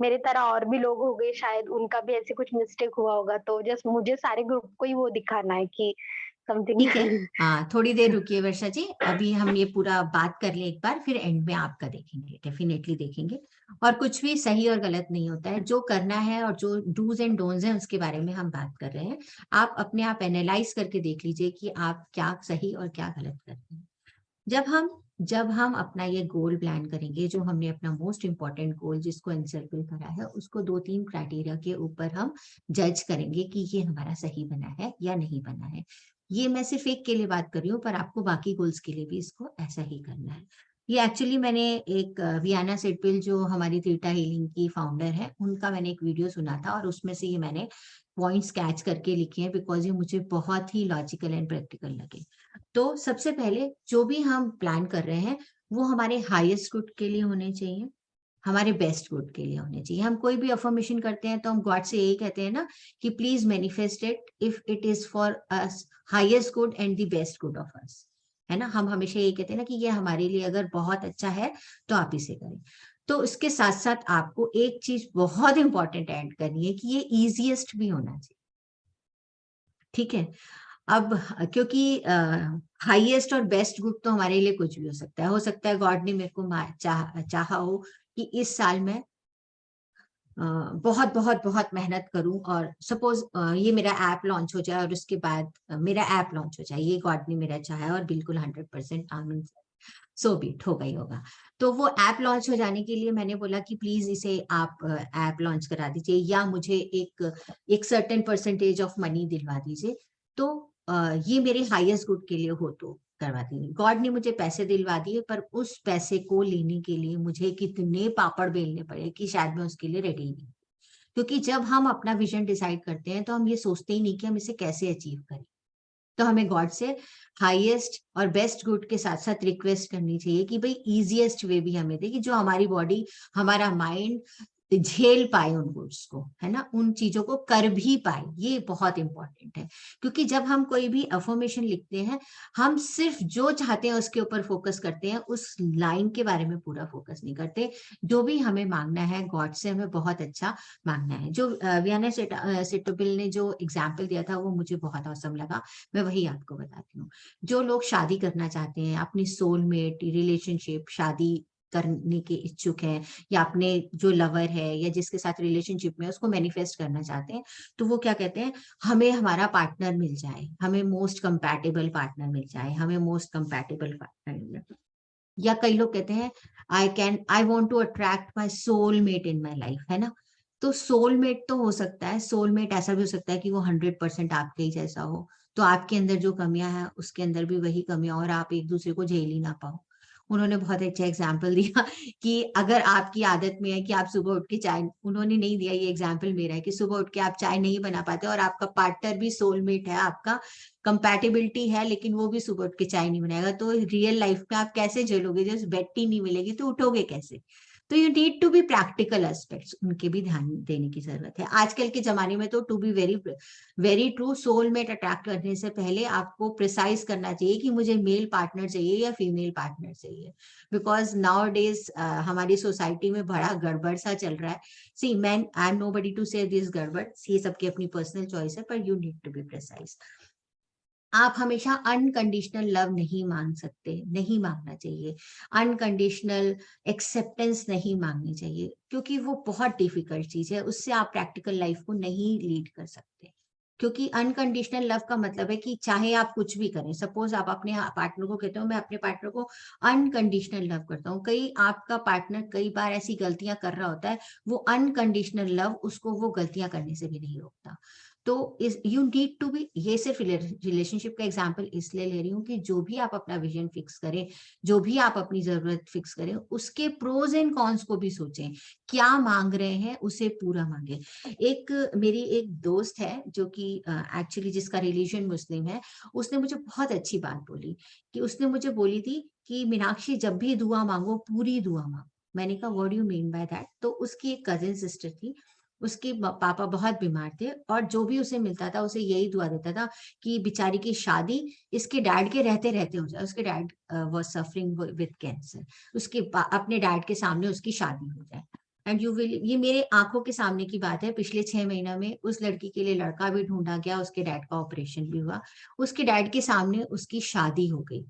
मेरे तरह और भी लोग हो गए, शायद उनका भी ऐसे कुछ मिस्टेक हुआ होगा, तो जस्ट मुझे सारे ग्रुप को ही वो दिखाना है कि समथिंग। ठीक है, थोड़ी देर रुकिए वर्षा जी, अभी हम ये पूरा बात कर ले एक बार, फिर एंड में आपका देखेंगे, डेफिनेटली देखेंगे। और कुछ भी सही और गलत नहीं होता है, जो करना है और जो डूज एंड डोंट्स हैं उसके बारे में हम बात कर रहे हैं। आप अपने आप एनालाइज करके देख लीजिए कि आप क्या सही और क्या गलत कर रहे हैं। जब हम अपना ये गोल प्लान करेंगे, जो हमने अपना मोस्ट इम्पोर्टेंट गोल जिसको एनसर्कल करा है, उसको 2-3 क्राइटेरिया के ऊपर हम जज करेंगे कि ये हमारा सही बना है या नहीं बना है। ये मैं सिर्फ एक के लिए बात कर रही हूँ, पर आपको बाकी गोल्स के लिए भी इसको ऐसा ही करना है। ये एक्चुअली मैंने एक वियाना सिडपिल जो हमारी थीटा हीलिंग की फाउंडर है, उनका मैंने एक वीडियो सुना था और उसमें से ये मैंने पॉइंट्स कैच करके लिखे हैं, बिकॉज ये मुझे बहुत ही लॉजिकल एंड प्रैक्टिकल लगे। तो सबसे पहले जो भी हम प्लान कर रहे हैं वो हमारे हाईएस्ट गुड के लिए होने चाहिए, हमारे बेस्ट गुड के लिए होने चाहिए। हम कोई भी अफर्मेशन करते हैं तो हम गॉड से यही कहते हैं ना कि please manifest it if it is for us highest good and the best good of us, है ना। हम हमेशा यही कहते हैं ना कि ये हमारे लिए अगर बहुत अच्छा है तो आप इसे करें। तो उसके साथ साथ आपको एक चीज बहुत इंपॉर्टेंट ऐड करनी है कि ये इजीएस्ट भी होना चाहिए। ठीक है, अब क्योंकि हाईएस्ट और बेस्ट गुड तो हमारे लिए कुछ भी हो सकता है गॉड ने मेरे को चाहा हो कि इस साल में बहुत बहुत बहुत मेहनत करूं और सपोज ये मेरा ऐप लॉन्च हो जाए और उसके बाद मेरा ऐप लॉन्च हो जाए, ये गॉड ने मेरा चाहा है और बिल्कुल 100% आमीन, सो बीट हो गई होगा। तो वो ऐप लॉन्च हो जाने के लिए मैंने बोला कि प्लीज इसे आप ऐप लॉन्च करा दीजिए या मुझे एक सर्टेन परसेंटेज ऑफ मनी दिलवा दीजिए। तो ये मेरे हाईएस्ट गुड के लिए हो तो करवाती थी। गॉड ने मुझे पैसे दिलवा दिए, पर उस पैसे को लेने के लिए मुझे कितने पापड़ बेलने पड़े कि शायद मैं उसके लिए रेडी नहीं। क्योंकि जब हम अपना विजन डिसाइड करते हैं तो हम ये सोचते ही नहीं कि हम इसे कैसे अचीव करें। तो हमें गॉड से हाईएस्ट और बेस्ट गुड के साथ साथ रिक्वेस्ट करनी चाहिए कि भाई इजीएस्ट वे भी हमें दे, कि जो हमारी बॉडी, हमारा माइंड झेल पाए उन गुड्स को, है ना, उन चीजों को कर भी पाए। ये बहुत इंपॉर्टेंट है, क्योंकि जब हम कोई भी अफर्मेशन लिखते हैं, हम सिर्फ जो चाहते हैं उसके ऊपर फोकस करते हैं, उस लाइन के बारे में पूरा फोकस नहीं करते। जो भी हमें मांगना है गॉड से, हमें बहुत अच्छा मांगना है। जो वियाना सिटोबिल ने जो एग्जाम्पल दिया था वो मुझे बहुत औसम लगा, मैं वही आपको बताती हूँ। जो लोग शादी करना चाहते हैं, अपनी सोलमेट रिलेशनशिप, शादी करने के इच्छुक हैं, या अपने जो लवर है या जिसके साथ रिलेशनशिप में उसको मैनिफेस्ट करना चाहते हैं, तो वो क्या कहते हैं, हमें हमारा पार्टनर मिल जाए, हमें मोस्ट कंपैटिबल पार्टनर मिल जाए, हमें मोस्ट कंपैटिबल पार्टनर मिल जाए। या कई लोग कहते हैं I want to attract my soulmate in my life, है ना। तो सोलमेट तो हो सकता है, सोलमेट ऐसा भी हो सकता है कि वो 100% आपके ही जैसा हो, तो आपके अंदर जो कमियां हैं उसके अंदर भी वही कमियां, और आप एक दूसरे को झेल ही ना पाओ। उन्होंने बहुत अच्छा एग्जाम्पल दिया कि अगर आपकी आदत में है कि आप सुबह उठ के चाय, उन्होंने नहीं दिया, ये एग्जाम्पल मेरा है, कि सुबह उठ के आप चाय नहीं बना पाते और आपका पार्टनर भी सोलमेट है, आपका कंपैटिबिलिटी है, लेकिन वो भी सुबह उठ के चाय नहीं बनाएगा, तो रियल लाइफ में आप कैसे चलोगे? जब बेड टी नहीं मिलेगी तो उठोगे कैसे? तो you need to be practical aspects, उनके भी ध्यान देने की जरूरत है। आजकल के जमाने में तो to be very true, soulmate attract करने से पहले आपको प्रिसाइज करना चाहिए कि मुझे मेल पार्टनर चाहिए या फीमेल पार्टनर चाहिए, बिकॉज नाउ डेज हमारी सोसाइटी में बड़ा गड़बड़ सा चल रहा है। See man, I am nobody to say this गड़बड़, ये सबकी अपनी पर्सनल चॉइस है, पर you need to be precise. आप हमेशा अनकंडीशनल लव नहीं मांग सकते, नहीं मांगना चाहिए। अनकंडीशनल एक्सेप्टेंस नहीं मांगनी चाहिए, क्योंकि वो बहुत डिफिकल्ट चीज है, उससे आप प्रैक्टिकल लाइफ को नहीं लीड कर सकते। क्योंकि अनकंडीशनल लव का मतलब है कि चाहे आप कुछ भी करें, सपोज आप अपने पार्टनर को कहते हो मैं अपने पार्टनर को अनकंडीशनल लव करता हूँ, कई आपका पार्टनर कई बार ऐसी गलतियां कर रहा होता है, वो अनकंडीशनल लव उसको वो गलतियां करने से भी नहीं रोकता। तो इस यू नीड टू बी, ये सिर्फ रिलेशनशिप का एग्जांपल इसलिए ले रही हूँ कि जो भी आप अपना विजन फिक्स करें, जो भी आप अपनी जरूरत फिक्स करें, उसके प्रोज एंड कॉन्स को भी सोचें, क्या मांग रहे हैं उसे पूरा मांगे। मेरी एक दोस्त है जो कि एक्चुअली जिसका रिलीजन मुस्लिम है, उसने मुझे बहुत अच्छी बात बोली, कि उसने मुझे बोली थी कि मीनाक्षी जब भी दुआ मांगो पूरी दुआ मांगो। मैंने कहा what do you mean by that? तो उसकी एक कजिन सिस्टर थी, उसके पापा बहुत बीमार थे, और जो भी उसे मिलता था उसे यही दुआ देता था कि बेचारी की शादी इसके डैड के रहते रहते हो जाए। उसके dad was suffering with cancer, उसके अपने डैड के सामने उसकी शादी हो जाए। एंड यू विल, ये मेरे आंखों के सामने की बात है, पिछले 6 महीना में उस लड़की के लिए लड़का भी ढूंढा गया, उसके डैड का ऑपरेशन भी हुआ, उसके डैड के सामने उसकी शादी हो गई,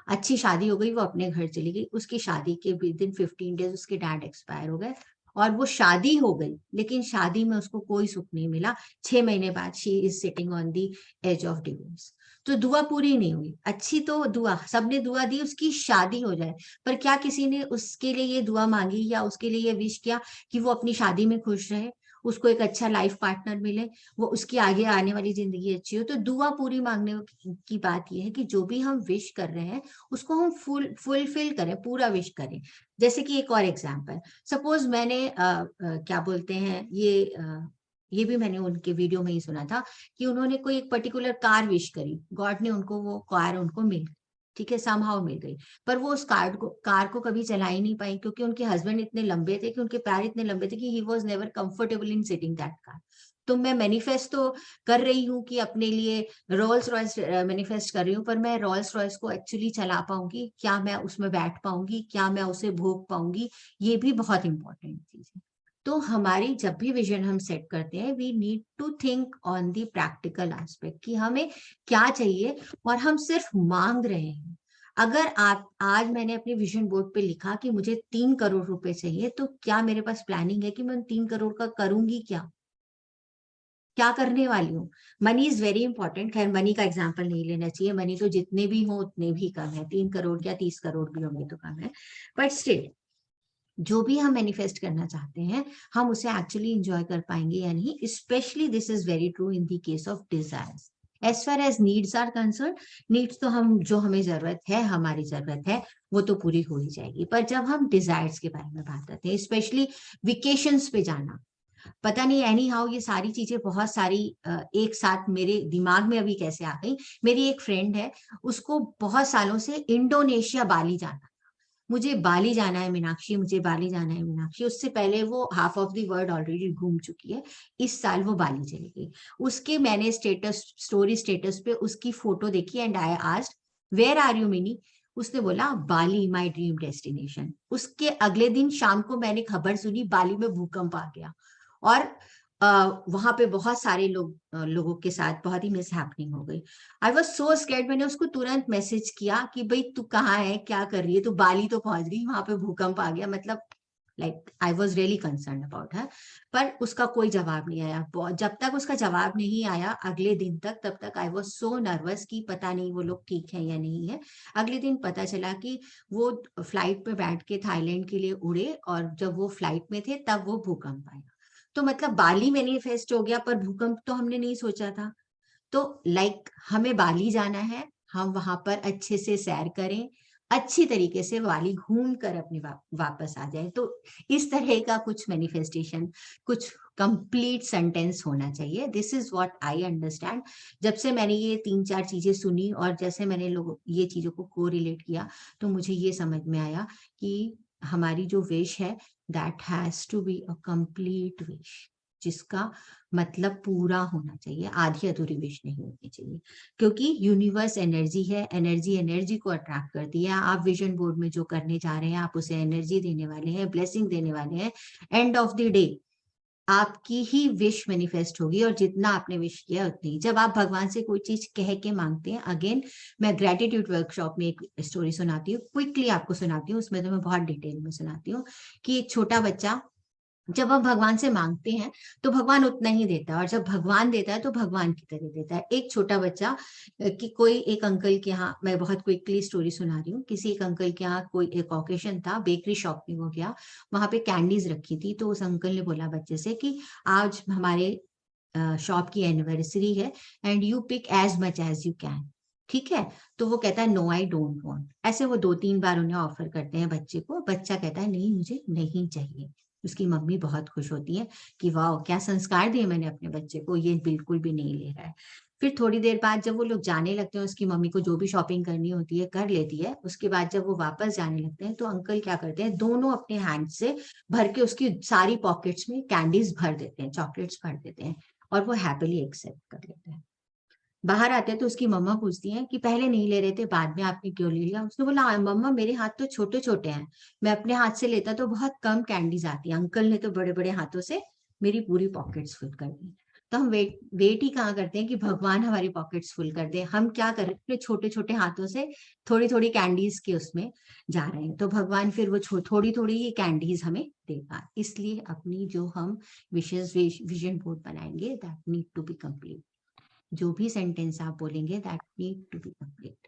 अच्छी शादी हो गई, वो अपने घर चली गई। उसकी शादी के विदिन 15 डेज उसके डैड एक्सपायर हो गए, और वो शादी हो गई, लेकिन शादी में उसको कोई सुख नहीं मिला। 6 महीने बाद she is sitting on the edge of divorce. तो दुआ पूरी नहीं हुई। अच्छी तो दुआ, सबने दुआ दी उसकी शादी हो जाए, पर क्या किसी ने उसके लिए ये दुआ मांगी या उसके लिए ये विश किया कि वो अपनी शादी में खुश रहे, उसको एक अच्छा लाइफ पार्टनर मिले, वो उसकी आगे आने वाली जिंदगी अच्छी हो? तो दुआ पूरी मांगने की बात यह है कि जो भी हम विश कर रहे हैं उसको हम फुलफिल करें, पूरा विश करें। जैसे कि एक और एग्जांपल, सपोज मैंने क्या बोलते हैं, ये भी मैंने उनके वीडियो में ही सुना था कि उन्होंने कोई एक पर्टिकुलर कार विश करी, गॉड ने उनको वो कार उनको मिल, ठीक है, समहाउ मिल गई, पर वो उस कार को कभी चला ही नहीं पाई, क्योंकि उनके हस्बैंड इतने लंबे थे, कि उनके पैर इतने लंबे थे कि he was never comfortable in sitting that car. तो मैं मैनिफेस्ट तो कर रही हूँ कि अपने लिए रोल्स रॉयस मैनिफेस्ट कर रही हूँ, पर मैं रोल्स रॉयस को एक्चुअली चला पाऊंगी क्या? मैं उसमें बैठ पाऊंगी क्या? मैं उसे भोग पाऊंगी? ये भी बहुत इंपॉर्टेंट चीज है। तो हमारी जब भी विजन हम सेट करते हैं, we need to think on the practical aspect, कि हमें क्या चाहिए और हम सिर्फ मांग रहे हैं। अगर आप आज मैंने अपने विजन बोर्ड पे लिखा कि मुझे 3 करोड़ रुपए चाहिए, तो क्या मेरे पास प्लानिंग है कि मैं 3 करोड़ का करूंगी क्या करने वाली हूँ? Money is very important. खैर मनी का एग्जाम्पल नहीं लेना चाहिए, मनी तो जितने भी हो उतने भी कम है, 3 करोड़ या 30 करोड़ भी होंगे तो कम है, बट स्टिल जो भी हम मैनिफेस्ट करना चाहते हैं हम उसे एक्चुअली इंजॉय कर पाएंगे या नहीं। Specially this is very true in the case of desires. As far as needs are concerned, needs तो हम जो हमें जरूरत है, हमारी जरूरत है वो तो पूरी हो ही जाएगी। पर जब हम डिजायर्स के बारे में बात करते हैं, स्पेशली वेकेशंस पे जाना, पता नहीं एनी हाउ ये सारी चीजें बहुत सारी एक साथ मेरे दिमाग में अभी कैसे आ गई। मेरी एक फ्रेंड है, उसको बहुत सालों से इंडोनेशिया बाली जाना, मुझे बाली जाना है मीनाक्षी, मुझे बाली जाना है मीनाक्षी। उससे पहले वो half of the world already घूम चुकी है, इस साल वो बाली चली गई। उसके मैंने स्टोरी स्टेटस पे उसकी फोटो देखी and I asked where are you Mini, उसने बोला बाली माय ड्रीम डेस्टिनेशन। उसके अगले दिन शाम को मैंने खबर सुनी बाली में भूकंप आ गया और वहां पे बहुत सारे लोगों के साथ बहुत ही मिसहैपनिंग हो गई। आई वॉज सो स्कैर्ड, मैंने उसको तुरंत मैसेज किया कि भाई तू कहाँ है, क्या कर रही है, तू बाली तो पहुंच गई, वहां पे भूकंप आ गया, मतलब like I was really concern about her. पर उसका कोई जवाब नहीं आया। जब तक उसका जवाब नहीं आया अगले दिन तक, तब तक आई वॉज सो नर्वस कि पता नहीं वो लोग ठीक है या नहीं है। अगले दिन पता चला कि वो फ्लाइट पे बैठ के थाईलैंड के लिए उड़े और जब वो फ्लाइट में थे तब वो भूकंप आया। तो मतलब बाली मैनिफेस्ट हो गया, पर भूकंप तो हमने नहीं सोचा था। तो हमें बाली जाना है, हम वहां पर अच्छे से सैर करें, अच्छी तरीके से बाली घूम कर अपने वापस आ जाए। तो इस तरह का कुछ मैनिफेस्टेशन, कुछ कंप्लीट सेंटेंस होना चाहिए। This is what I understand. जब से मैंने ये 3-4 चीजें सुनी और जैसे मैंने ये चीजों को को रिलेट किया, तो मुझे ये समझ में आया कि हमारी जो विश है that has to be a complete wish, जिसका मतलब पूरा होना चाहिए, आधी अधूरी विश नहीं होनी चाहिए। क्योंकि यूनिवर्स एनर्जी है, एनर्जी एनर्जी को अट्रैक्ट करती है। आप विजन बोर्ड में जो करने जा रहे हैं, आप उसे एनर्जी देने वाले हैं, ब्लेसिंग देने वाले हैं। एंड ऑफ द डे आपकी ही विश मैनिफेस्ट होगी, और जितना आपने विश किया उतनी। जब आप भगवान से कोई चीज कह के मांगते हैं, अगेन मैं ग्रेटिट्यूड वर्कशॉप में एक स्टोरी सुनाती हूँ, क्विकली आपको सुनाती हूँ, उसमें तो मैं बहुत डिटेल में सुनाती हूँ कि एक छोटा बच्चा, जब हम भगवान से मांगते हैं तो भगवान उतना ही देता है, और जब भगवान देता है तो भगवान की तरह देता है। एक छोटा बच्चा कि कोई एक अंकल के यहाँ, मैं बहुत क्विकली स्टोरी सुना रही हूँ, किसी एक अंकल के यहाँ कोई एक ऑकेशन था, बेकरी शॉपिंग हो गया, वहां पे कैंडीज रखी थी। तो उस अंकल ने बोला बच्चे से कि आज हमारे शॉप की एनिवर्सरी है and you pick as much as you can, ठीक है? तो वो कहता है नो आई डोंट वांट। ऐसे वो 2-3 बार उन्हें ऑफर करते हैं बच्चे को, बच्चा कहता है नहीं मुझे नहीं चाहिए। उसकी मम्मी बहुत खुश होती है कि वाह क्या संस्कार दिए मैंने अपने बच्चे को, ये बिल्कुल भी नहीं ले रहा है। फिर थोड़ी देर बाद जब वो लोग जाने लगते हैं, उसकी मम्मी को जो भी शॉपिंग करनी होती है कर लेती है। उसके बाद जब वो वापस जाने लगते हैं तो अंकल क्या करते हैं, दोनों अपने हैंड से भर के उसकी सारी पॉकेट्स में कैंडीज भर देते हैं, चॉकलेट्स भर देते हैं, और वो हैप्पीली एक्सेप्ट कर लेते हैं। बाहर आते हैं तो उसकी मम्मा पूछती हैं कि पहले नहीं ले रहे थे, बाद में आपने क्यों ले लिया? उसने बोला मम्मा मेरे हाथ तो छोटे छोटे हैं, मैं अपने हाथ से लेता तो बहुत कम कैंडीज आती है, अंकल ने तो बड़े बड़े हाथों से मेरी पूरी पॉकेट्स फुल कर दी। तो हम वेट ही कहाँ करते हैं कि भगवान हमारी पॉकेट्स फुल कर दे, हम क्या कर रहे हैं, अपने छोटे छोटे हाथों से थोड़ी थोड़ी कैंडीज के उसमें जा रहे हैं। तो भगवान फिर वो थोड़ी थोड़ी ही कैंडीज हमें देगा। इसलिए अपनी जो हम विशेष विजन बोर्ड बनाएंगे that need to be complete. जो भी सेंटेंस आप बोलेंगे that need to be complete.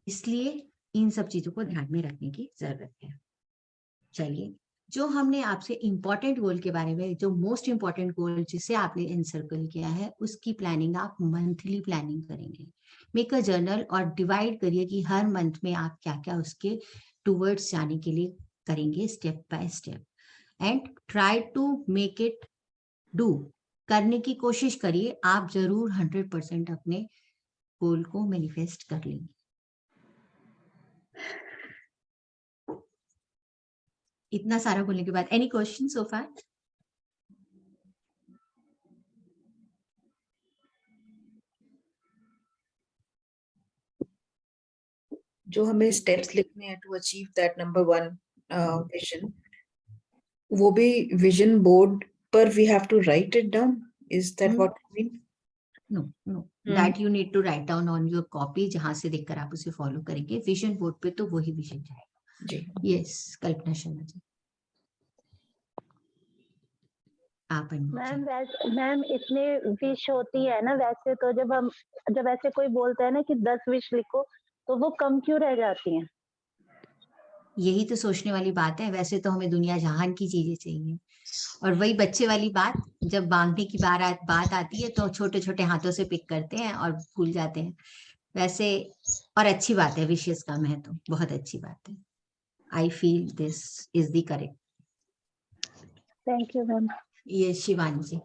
इसलिए इन सब चीजों को ध्यान में रखने की जरूरत है। चलिए, जो हमने आपसे इंपॉर्टेंट गोल के बारे में, जो मोस्ट इंपॉर्टेंट गोल जिसे आपने इनसर्कल किया है, उसकी प्लानिंग आप मंथली प्लानिंग करेंगे। मेक अ जर्नल और डिवाइड करिए कि हर मंथ में आप क्या क्या उसके टूवर्ड्स जाने के लिए करेंगे, step by step. And try to make it do, करने की कोशिश करिए, आप जरूर 100% अपने गोल को मैनिफेस्ट कर लेंगे। इतना सारा बोलने के बाद एनी क्वेश्चन सो फार? जो हमें स्टेप्स लिखने हैं to achieve that number 1 vision, वो भी विजन बोर्ड पर we have to write it down, is that what you mean? No, that you need to write down on your copy, जहां से देखकर आप उसे फॉलो करेंगे। विजन बोर्ड पे तो वही विजन जाएगा जी। यस, कल्पना शर्मा जी आप। मैम इतने विश होती है ना, वैसे तो जब ऐसे कोई बोलता है ना कि 10 विश लिखो, तो वो कम क्यों रह जाती हैं? यही तो सोचने वाली बात है। वैसे तो हमें दुनिया जहान की चीजें चाहिए, और वही बच्चे वाली बात, जब मांगने की बात आती है तो छोटे छोटे हाथों से पिक करते हैं और भूल जाते हैं। वैसे और अच्छी बात है, विशेष कम है तो बहुत अच्छी बात है। I feel this is the correct. Thank you ma'am. ये शिवानी जी।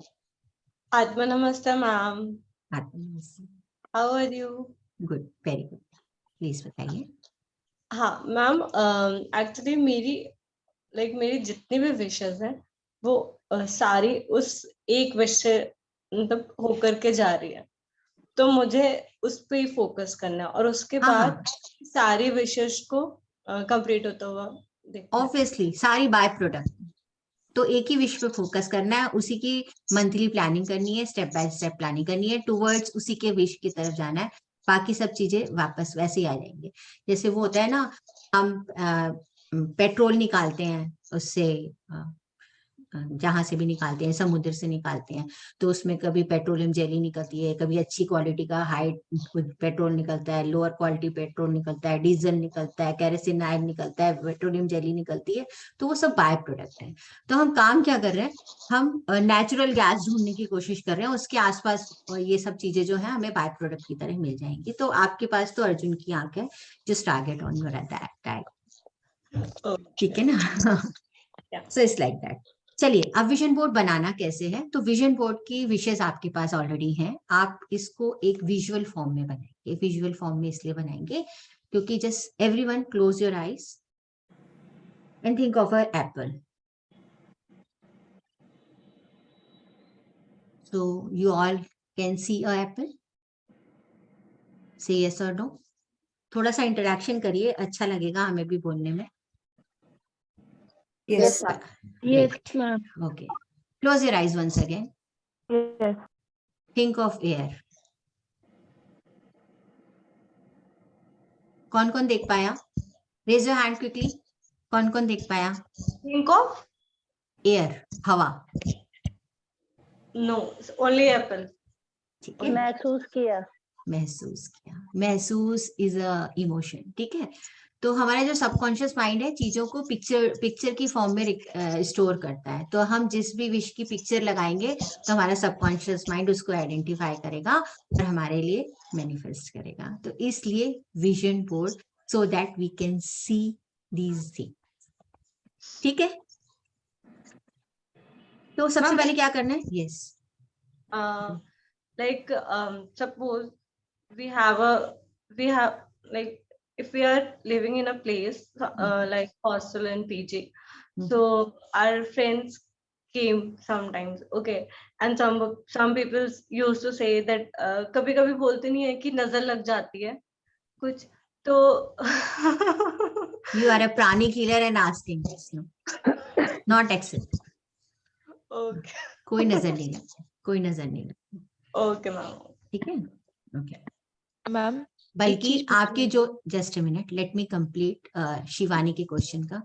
आत्मा नमस्ते ma'am, how are you? Good, very good. Please बताइए। हाँ मैम, एक्चुअली मेरी जितनी भी विशेस हैं वो सारी उस एक विश से मतलब होकर के जा रही है, तो मुझे उस पे ही फोकस करना है और उसके हाँ, बाद सारी विशेस को कंप्लीट होता हुआ देखना है। ऑब्वियसली सारी बाय प्रोडक्ट, तो एक ही विश पे फोकस करना है, उसी की मंथली प्लानिंग करनी है, स्टेप बाय स्टेप प्लानिंग करनी है, टुवर्ड्स उसी के विश की तरफ जाना है। बाकी सब चीजें वापस वैसे ही आ जाएंगे। जैसे वो होता है ना, हम पेट्रोल निकालते हैं उससे, जहां से भी निकालते हैं, समुद्र से निकालते हैं, तो उसमें कभी पेट्रोलियम जेली निकलती है, कभी अच्छी क्वालिटी का हाई पेट्रोल निकलता है, लोअर क्वालिटी पेट्रोल निकलता है, डीजल निकलता है, केरोसिनाइड निकलता है, पेट्रोलियम जेली निकलती है। तो वो सब बाय प्रोडक्ट है। तो हम काम क्या कर रहे हैं, हम नेचुरल गैस ढूंढने की कोशिश कर रहे हैं, उसके आसपास ये सब चीजें जो है हमें बाय प्रोडक्ट की तरह मिल जाएंगी। तो आपके पास तो अर्जुन की आंख है, just target on your tag, ठीक है ना? So it's like that. चलिए, अब विजन बोर्ड बनाना कैसे है। तो विजन बोर्ड की विशेष आपके पास ऑलरेडी हैं, आप इसको एक विजुअल फॉर्म में बनाएंगे। विजुअल फॉर्म में इसलिए बनाएंगे क्योंकि just everyone close your eyes and think of a Apple. So you all can see a Apple, से यस और नो। थोड़ा सा इंटरेक्शन करिए, अच्छा लगेगा हमें भी बोलने में। Yes. Yes, Great. ma'am. Okay. Close your eyes once again. Yes. Think of air. कौन कौन देख पाया? Raise your hand quickly. कौन कौन देख पाया? Think of? Air, हवा। No, only apple. ठीक है, महसूस किया। महसूस किया। महसूस इज अ इमोशन, ठीक है। तो हमारा जो सबकॉन्शियस माइंड है चीजों को पिक्चर की फॉर्म में स्टोर करता है। तो हम जिस भी विश की पिक्चर लगाएंगे तो हमारा सबकॉन्शियस माइंड उसको आइडेंटिफाई करेगा और हमारे लिए मैनिफेस्ट करेगा। तो इसलिए vision board, so that we can see these things, ठीक है। तो सबसे Ma'am, पहले क्या करना है? Yes, like suppose we have like if we are living in a place like hostel and PG, so our friends came sometimes, okay, and some people used to say that कभी कभी बोलते नहीं है कि नजर लग जाती है कुछ, तो you are a prani killer and asking this, no, not accept. okay, कोई नजर नहीं लगती, कोई नजर नहीं लगती, okay ma'am, ठीक है। ओके मैम बल्कि आपके जो, just a minute, let me complete Shivani के क्वेश्चन का,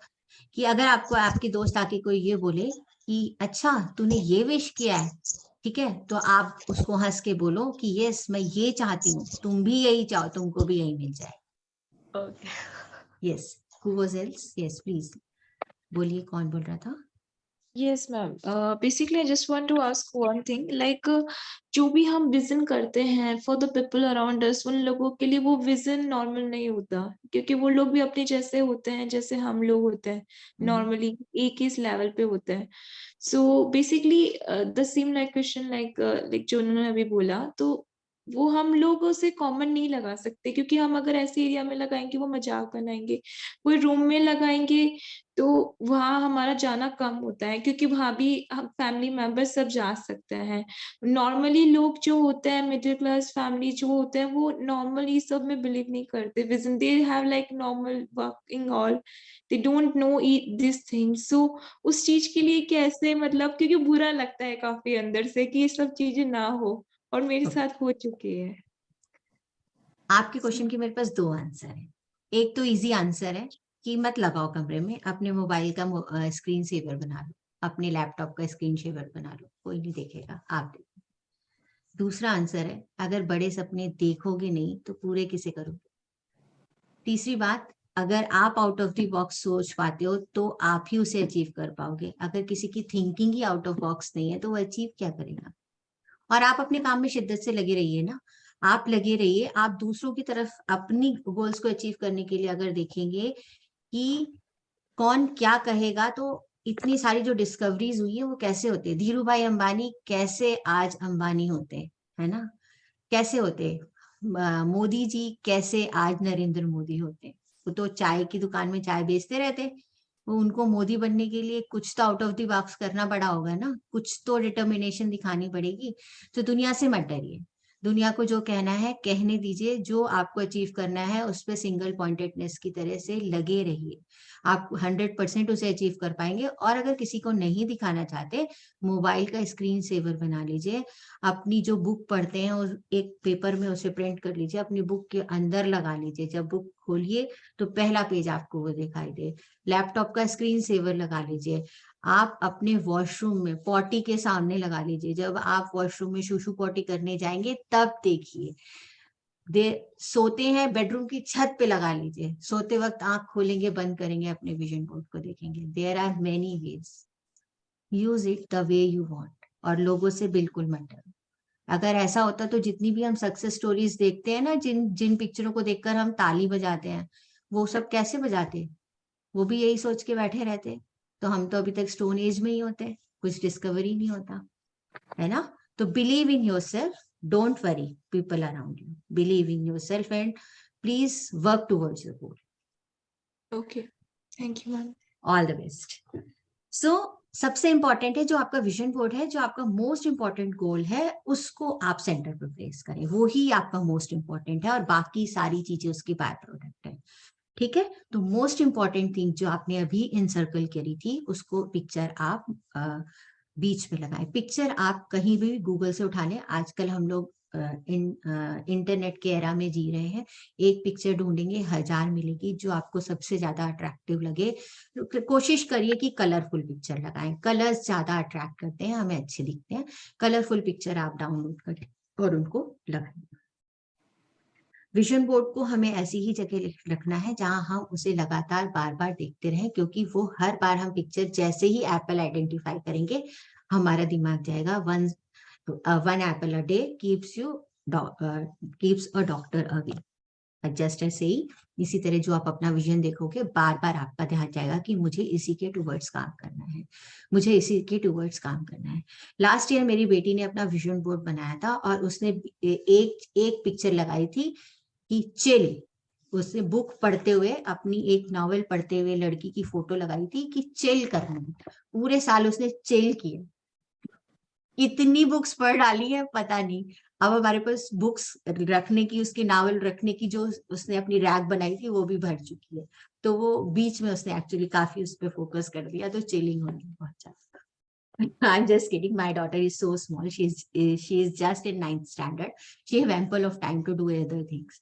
कि अगर आपको आपके दोस्त आके कोई ये बोले कि अच्छा तूने ये विश किया है, ठीक है, तो आप उसको हंस के बोलो कि यस मैं ये चाहती हूँ, तुम भी यही चाहो, तुमको भी यही मिल जाए। okay. Yes, who was else? Yes please बोलिए, कौन बोल रहा था? Yes ma'am, basically I just want to ask one thing, like जो भी हम विजन करते हैं for the people around us, उन लोगों के लिए वो विजन नॉर्मल नहीं होता, क्योंकि वो लोग भी अपने जैसे होते हैं जैसे हम लोग होते हैं, नॉर्मली एक ही लेवल पे होते हैं। So basically the same like question, like जो उन्होंने अभी बोला, तो वो हम लोग उसे कॉमन नहीं लगा सकते, क्योंकि हम अगर ऐसे एरिया में लगाएंगे वो मजाक बनाएंगे, कोई रूम में लगाएंगे तो वहाँ हमारा जाना कम होता है, क्योंकि वहाँ भी हम फैमिली मेंबर सब जा सकते हैं। नॉर्मली लोग जो होते हैं, मिडिल क्लास फैमिली जो होते हैं, वो नॉर्मली सब में बिलीव नहीं करते, vision they have like normal working all, they don't know this thing. So उस चीज के लिए कैसे, मतलब क्योंकि बुरा लगता है काफी अंदर से कि ये सब चीजें ना हो, और मेरे साथ हो चुकी है। आपके क्वेश्चन की मेरे पास दो आंसर है। एक तो इजी आंसर है कि मत लगाओ कमरे में, अपने मोबाइल का स्क्रीन सेवर बना लो, अपने लैपटॉप का स्क्रीन सेवर बना लो, कोई नहीं देखेगा, आप देखो। दूसरा आंसर है, अगर बड़े सपने देखोगे नहीं तो पूरे किसे करोगे। तीसरी बात, अगर आप आउट ऑफ द बॉक्स सोच पाते हो तो आप ही उसे अचीव कर पाओगे। अगर किसी की thinking he out of box नहीं है तो वो अचीव क्या करेगा। और आप अपने काम में शिद्दत से लगे रहिए ना, आप लगे रहिए। आप दूसरों की तरफ अपनी गोल्स को अचीव करने के लिए अगर देखेंगे कि कौन क्या कहेगा, तो इतनी सारी जो डिस्कवरीज हुई है वो कैसे होते हैं। धीरू भाई अंबानी कैसे आज अंबानी होते हैं, है ना, कैसे होते। मोदी जी कैसे आज नरेंद्र मोदी होते। वो तो चाय की दुकान में चाय बेचते रहते। वो उनको मोदी बनने के लिए कुछ तो आउट ऑफ द बॉक्स करना पड़ा होगा ना, कुछ तो डिटर्मिनेशन दिखानी पड़ेगी। तो दुनिया से मत डरिए, दुनिया को जो कहना है कहने दीजिए। जो आपको अचीव करना है उस पर सिंगल पॉइंटेडनेस की तरह से लगे रहिए, आप 100% उसे अचीव कर पाएंगे। और अगर किसी को नहीं दिखाना चाहते, मोबाइल का स्क्रीन सेवर बना लीजिए। अपनी जो बुक पढ़ते हैं उस एक पेपर में उसे प्रिंट कर लीजिए, अपनी बुक के अंदर लगा लीजिए। जब बुक खोलिए तो पहला पेज आपको वो दिखाई दे। लैपटॉप का स्क्रीन सेवर लगा लीजिए। आप अपने वॉशरूम में पॉटी के सामने लगा लीजिए। जब आप वॉशरूम में शूशु पॉटी करने जाएंगे तब देखिए। सोते हैं बेडरूम की छत पे लगा लीजिए। सोते वक्त आंख खोलेंगे बंद करेंगे अपने विजन बोर्ड को देखेंगे। There are many ways, use it the way you want. और लोगों से बिल्कुल मत डरो। अगर ऐसा होता तो जितनी भी हम सक्सेस स्टोरीज देखते हैं ना, जिन जिन पिक्चरों को देखकर हम ताली बजाते हैं, वो सब कैसे बजाते, वो भी यही सोच के बैठे रहते। तो हम तो अभी तक स्टोन एज में ही होते, कुछ डिस्कवरी नहीं होता, है ना। तो believe in yourself, don't worry people around you, believe in yourself and please work towards your goal. Okay. Thank you, ma'am. All the best. So सबसे इंपॉर्टेंट है जो आपका विजन बोर्ड है, जो आपका मोस्ट इंपॉर्टेंट गोल है, उसको आप सेंटर पर प्लेस करें। वो ही आपका मोस्ट इंपॉर्टेंट है और बाकी सारी चीजें उसकी बाय प्रोडक्ट है। ठीक है, तो मोस्ट इंपॉर्टेंट थिंग जो आपने अभी इनसर्कल करी थी उसको पिक्चर आप बीच में लगाएं। पिक्चर आप कहीं भी गूगल से उठा लें। आजकल हम लोग इंटरनेट के एरा में जी रहे हैं। एक पिक्चर ढूंढेंगे 1000 मिलेगी जो आपको सबसे ज्यादा अट्रैक्टिव लगे। कोशिश करिए कि कलरफुल पिक्चर लगाएं। कलर्स ज्यादा अट्रैक्ट करते हैं, हमें अच्छे दिखते हैं। कलरफुल पिक्चर आप डाउनलोड करें और उनको लगाएं। विजन बोर्ड को हमें ऐसी ही जगह रखना है जहां हम उसे लगातार बार बार देखते रहें, क्योंकि वो हर बार हम पिक्चर जैसे ही एप्पल आइडेंटिफाई करेंगे हमारा दिमाग जाएगा one Apple a day keeps a doctor away. Just ऐसे ही इसी तरह जो आप अपना विजन देखोगे बार बार आपका ध्यान जाएगा कि मुझे इसी के टूवर्ड्स काम करना है, मुझे इसी के टूवर्ड्स काम करना है। लास्ट ईयर मेरी बेटी ने अपना विजन बोर्ड बनाया था और उसने एक पिक्चर लगाई थी कि चिल। उसने बुक पढ़ते हुए, अपनी एक नॉवेल पढ़ते हुए लड़की की फोटो लगाई थी कि चिल करना है। पूरे साल उसने चिल किया। इतनी बुक्स पढ़ डाली है पता नहीं। अब हमारे पास बुक्स रखने की, उसकी नॉवेल रखने की जो उसने अपनी रैक बनाई थी वो भी भर चुकी है। तो वो बीच में उसने एक्चुअली काफी उस पर फोकस कर दिया, तो चिलिंग होने बहुत ज्यादा। I'm just kidding. My daughter is so small. She is just in 9th standard. She have ample of time to do other things.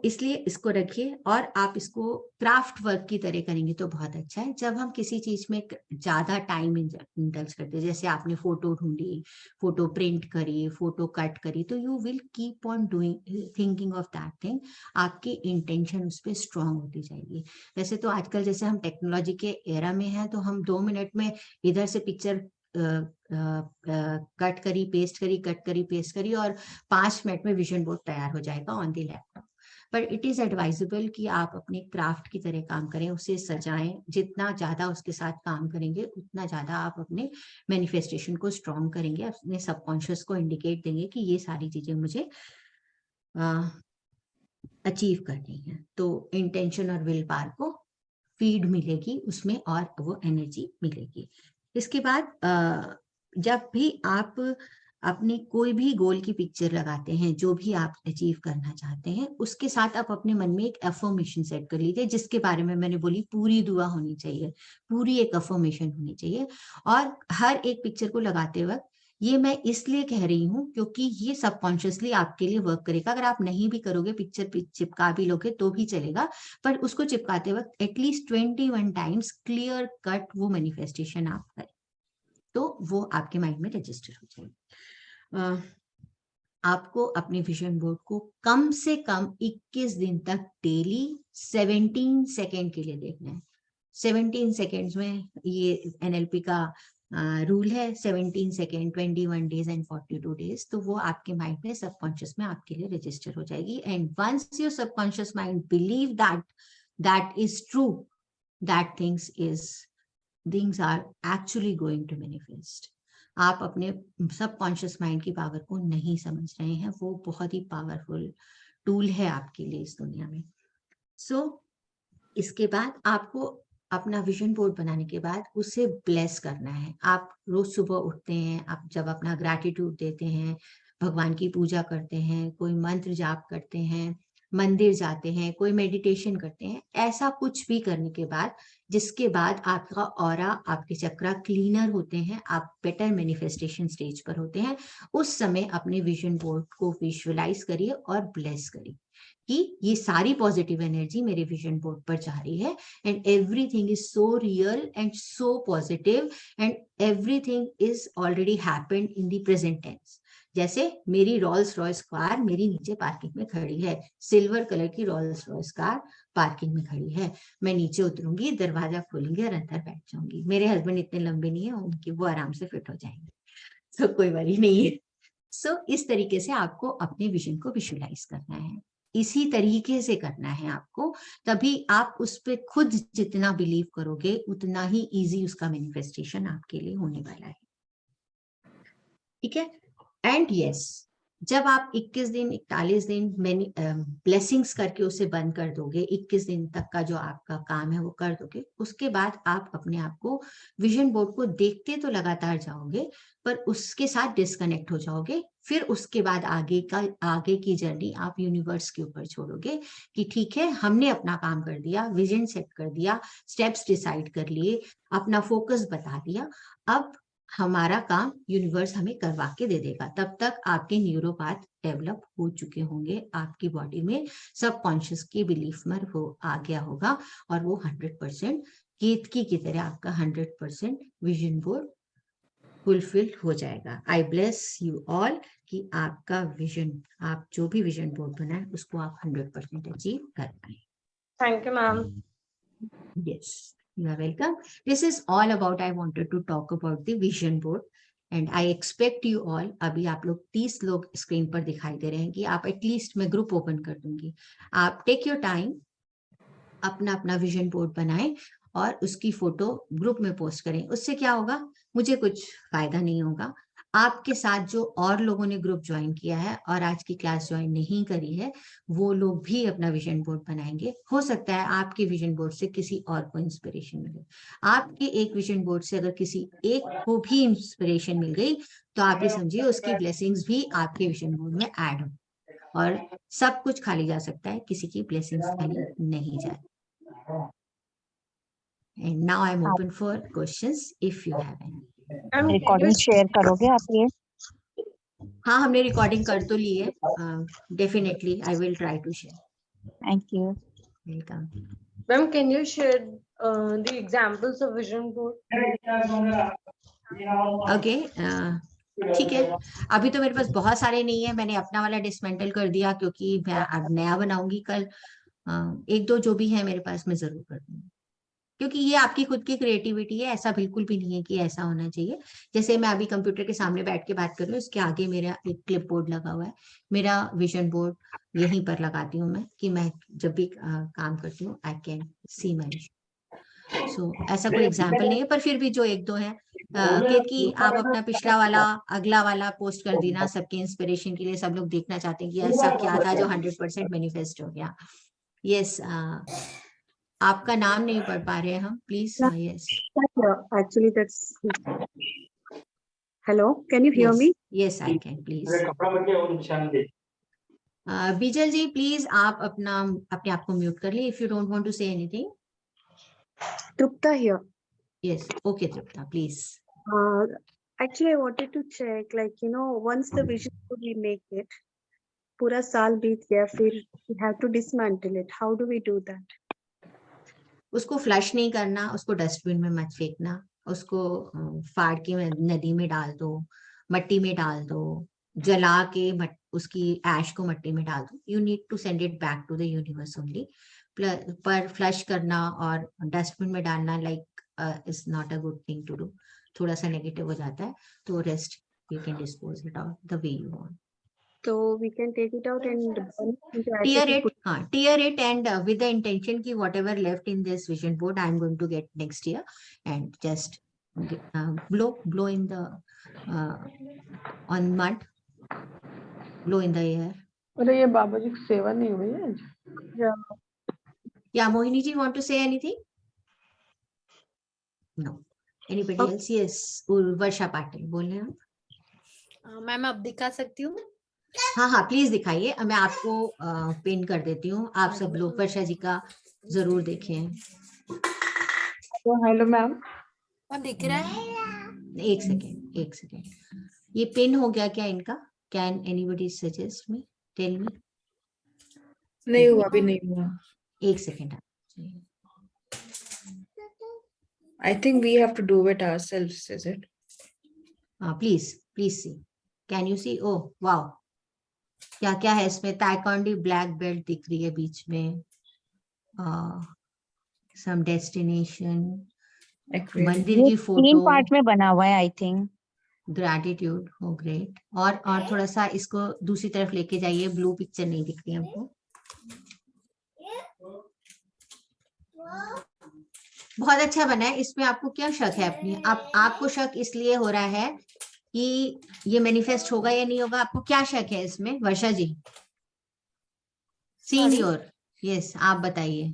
इसलिए इसको रखिए और आप इसको क्राफ्ट वर्क की तरह करेंगे तो बहुत अच्छा है। जब हम किसी चीज में ज्यादा टाइम इंडल्ज करते हैं, जैसे आपने फोटो ढूंढी, फोटो प्रिंट करी, फोटो कट करी, तो you will keep on doing thinking of that thing. आपकी इंटेंशन उस पर स्ट्रांग होती जाएगी। वैसे तो आजकल जैसे हम टेक्नोलॉजी के एरा में हैं, तो हम 2 मिनट में इधर से पिक्चर कट करी पेस्ट करी, कट करी पेस्ट करी, और 5 मिनट में विजन बोर्ड तैयार हो जाएगा ऑन द लैपटॉप। पर इट इज एडवाइजेबल कि आप अपने क्राफ्ट की तरह काम करें, उसे सजाएं। जितना ज्यादा उसके साथ काम करेंगे उतना ज्यादा आप अपने मैनिफेस्टेशन को स्ट्रॉन्ग करेंगे, अपने सबकॉन्शियस को इंडिकेट देंगे कि ये सारी चीजें मुझे अचीव करनी है। तो इंटेंशन और विल पावर को फीड मिलेगी उसमें और वो एनर्जी मिलेगी। इसके बाद जब भी आप अपनी कोई भी गोल की पिक्चर लगाते हैं, जो भी आप अचीव करना चाहते हैं, उसके साथ आप अपने मन में एक अफर्मेशन सेट कर लीजिए, जिसके बारे में मैंने बोली पूरी दुआ होनी चाहिए, पूरी एक अफर्मेशन होनी चाहिए। और हर एक पिक्चर को लगाते वक्त ये मैं इसलिए कह रही हूँ क्योंकि ये सबकॉन्शियसली आपके लिए वर्क करेगा। अगर आप नहीं भी करोगे, पिक्चर चिपका भी लोगे तो भी चलेगा, पर उसको चिपकाते वक्त एटलीस्ट 21 टाइम्स क्लियर कट वो मैनिफेस्टेशन आप करें, तो वो आपके माइंड में रजिस्टर हो जाएगी। आपको अपने विजन बोर्ड को कम से कम 21 दिन तक डेली 17 सेकेंड के लिए देखना है। 17 सेकेंड्स में ये NLP का रूल है, 17 सेकेंड, 21 डेज एंड 42 डेज। तो वो आपके माइंड में, सबकॉन्शियस में आपके लिए रजिस्टर हो जाएगी। And once your subconscious mind believe that is true, that things are actually going to manifest. आप अपने सबकॉन्शियस माइंड की पावर को नहीं समझ रहे हैं, वो बहुत ही पावरफुल टूल है आपके लिए इस दुनिया में। इसके बाद आपको अपना विजन बोर्ड बनाने के बाद उसे ब्लेस करना है। आप रोज सुबह उठते हैं, आप जब अपना ग्रैटिट्यूड देते हैं, भगवान की पूजा करते हैं, कोई मंत्र जाप करते हैं, मंदिर जाते हैं, कोई मेडिटेशन करते हैं, ऐसा कुछ भी करने के बाद, जिसके बाद आपका ऑरा, आपके चक्रा क्लीनर होते हैं, आप बेटर मैनिफेस्टेशन स्टेज पर होते हैं, उस समय अपने विजन बोर्ड को विजुअलाइज करिए और ब्लेस करिए कि ये सारी पॉजिटिव एनर्जी मेरे विजन बोर्ड पर जा रही है and everything is so real and so positive and everything is already happened in the present tense. जैसे मेरी रॉल्स रॉयस कार मेरी नीचे पार्किंग में खड़ी है, सिल्वर कलर की रॉल्स रॉयस कार पार्किंग में खड़ी है, मैं नीचे उतरूंगी, दरवाजा खोलूंगी और अंदर बैठ जाऊंगी। मेरे हस्बैंड इतने लंबे नहीं है, उनकी वो आराम से फिट हो जाएंगे, तो कोई वरी नहीं है। इस तरीके से आपको अपने विजन को विजुअलाइज करना है, इसी तरीके से करना है आपको, तभी आप उस पर खुद जितना बिलीव करोगे उतना ही इजी उसका मैनिफेस्टेशन आपके लिए होने वाला है। ठीक है। एंड यस, जब आप 21 दिन 41 दिन ब्लेसिंग्स करके उसे बंद कर दोगे, 21 दिन तक का जो आपका काम है वो कर दोगे, उसके बाद आप अपने आप को विजन बोर्ड को देखते तो लगातार जाओगे, पर उसके साथ डिस्कनेक्ट हो जाओगे। फिर उसके बाद आगे की जर्नी आप यूनिवर्स के ऊपर छोड़ोगे कि ठीक है, हमने अपना काम कर दिया, विजन सेट कर दिया, स्टेप्स डिसाइड कर लिए, अपना फोकस बता दिया, अब हमारा काम यूनिवर्स हमें करवा के दे देगा। तब तक आपके न्यूरोपाथ डेवलप हो चुके होंगे, आपकी बॉडी में सबकॉन्शियस की बिलीफ में वो आ गया होगा और वो 100% केतकी की तरह आपका 100% विजन बोर्ड फुलफिल हो जाएगा। आई ब्लेस यू ऑल कि आपका विजन, आप जो भी विजन बोर्ड बनाए उसको आप 100% अचीव कर पाए। Thank you ma'am. Yes, you are welcome. This is all about, I wanted to talk about the vision board and I expect you all, अभी आप लोग 30 लोग स्क्रीन पर दिखाई दे रहे हैं कि आप एटलीस्ट, मैं ग्रुप ओपन कर दूंगी, आप टेक योर टाइम, अपना अपना विजन बोर्ड बनाएं और उसकी फोटो ग्रुप में पोस्ट करें। उससे क्या होगा, मुझे कुछ फायदा नहीं होगा, आपके साथ जो और लोगों ने ग्रुप ज्वाइन किया है और आज की क्लास ज्वाइन नहीं करी है, वो लोग भी अपना विजन बोर्ड बनाएंगे। हो सकता है आपके विजन बोर्ड से किसी और को इंस्पिरेशन मिले। आपके एक विजन बोर्ड से अगर किसी एक को भी इंस्पिरेशन मिल गई तो आप ये समझिए उसकी ब्लेसिंग्स भी आपके विजन बोर्ड में ऐड हो। और सब कुछ खाली जा सकता है, किसी की ब्लेसिंग्स खाली नहीं जाती। And now I'm open for questions if you have any. Recording share करोगे आप ये? हाँ, हमने रिकॉर्डिंग कर तो ली है, definitely I will try to share. Thank you. Welcome. Ma'am, can you share the examples of vision board? Okay, ठीक है, अभी तो मेरे पास बहुत सारे नहीं है, मैंने अपना वाला डिसमेंटल कर दिया क्योंकि मैं अब नया बनाऊंगी कल। एक दो जो भी है मेरे पास मैं जरूर कर दूंगी, क्योंकि ये आपकी खुद की क्रिएटिविटी है, ऐसा बिल्कुल भी नहीं है कि ऐसा होना चाहिए। जैसे मैं अभी कंप्यूटर के सामने बैठ के बात कर रही हूँ, इसके आगे मेरा एक क्लिप बोर्ड लगा हुआ है, मेरा विजन बोर्ड यहीं पर लगाती हूँ मैं, कि मैं जब भी काम करती हूँ I can see my vision. So ऐसा कोई एग्जाम्पल नहीं है, पर फिर भी जो एक दो है कि आप अपना पिछला वाला अगला वाला पोस्ट कर देना सबके इंस्पिरेशन के लिए, सब लोग देखना चाहते हैं कि ऐसा क्या था जो 100% मैनिफेस्ट हो गया। यस, आपका नाम नहीं पढ़ पा रहे हैं हम, please. Yes, actually that's hello, can you hear me? Yes I can, please. Bijal ji please आप अपने आप को म्यूट कर ली if you don't want to say anything. Trupta here. Yes, okay Trupta, please. Actually I wanted to check, like once the vision board we make it, पूरा साल बीत गया, फिर we have to dismantle it. How do we do that? उसको flush नहीं करना, उसको dustbin में मत फेंकना, उसको फाड़ के नदी में डाल दो, मट्टी में डाल दो, जला के उसकी ऐश को मट्टी में डाल दो. You need to send it back to the universe only. पर फ्लश करना और डस्टबिन में डालना like is not a good thing to do. थोड़ा सा नेगेटिव हो जाता है, तो rest you can dispose it out the way you want. So we can take it out and burn it into Tear ashes. it, tear it, and with the intention ki whatever left in this vision board I'm going to get next year, and just blow in the on mud, blow in the air. अरे ये बाबा जी की सेवा नहीं हुई है आज? Yeah, Mohini ji, want to say anything? No. Anybody else? Yes, Varsha Patil बोल रहे हैं आप. मैम अब दिखा सकती हूँ? हाँ हाँ, प्लीज दिखाइए. मैं आपको पिन कर देती हूँ. आप सब लोग वर्षा जी का जरूर देखें. तो हेलो मैम. दिख रहा है? एक सेकेंड. ये पिन हो गया क्या इनका? Can anybody suggest me, tell me? नहीं हुआ, अभी नहीं हुआ. एक second. I think we have to do it ourselves, is it? Please see. Can you see? Oh wow, क्या क्या है इसमें? ताइक्वांडो ब्लैक बेल्ट दिख रही है बीच में. सम डेस्टिनेशन, मंदिर की फोटो. 3 पार्ट में बना हुआ है आई थिंक. ग्रैटिट्यूड. हो ग्रेट. और थोड़ा सा इसको दूसरी तरफ लेके जाइए. ब्लू पिक्चर नहीं दिख रही हमको. बहुत अच्छा बना है. इसमें आपको क्या शक है अपनी? आपको शक इसलिए हो रहा है कि ये मैनिफेस्ट होगा या नहीं होगा? आपको क्या शक है इसमें Varsha ji? Seen your. Yes, आप बताइए.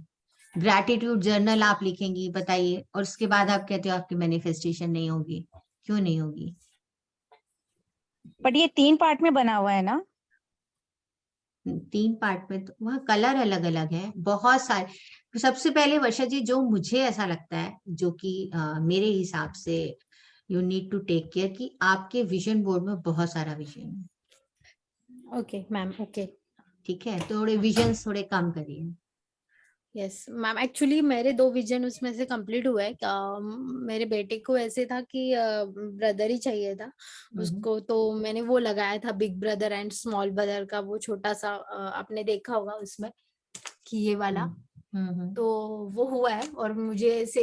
ग्रैटिट्यूड जर्नल आप लिखेंगी, बताइए. और उसके बाद आप कहते हो आपकी मैनिफेस्टेशन नहीं होगी. क्यों नहीं होगी? बट ये 3 पार्ट में बना हुआ है ना? 3 पार्ट में तो वहाँ कलर अलग अलग है बहुत सारे. सबसे पहले वर्षा जी, जो मुझे ऐसा लगता है, जो कि मेरे हिसाब से you need to take care कि आपके विजन बोर्ड में बहुत सारा विजन है. Okay ma'am, okay. ठीक है, थोड़े विजन थोड़े कम करिए. यस मैम, एक्चुअली मेरे 2 विजन उसमें से कंप्लीट हुए हैं. मेरे बेटे को ऐसे था कि ब्रदर ही चाहिए था उसको, तो मैंने वो लगाया था big brother and small brother का, वो छोटा सा आपने देखा होगा उसमें कि ये वाला. तो वो हुआ है. और मुझे ऐसे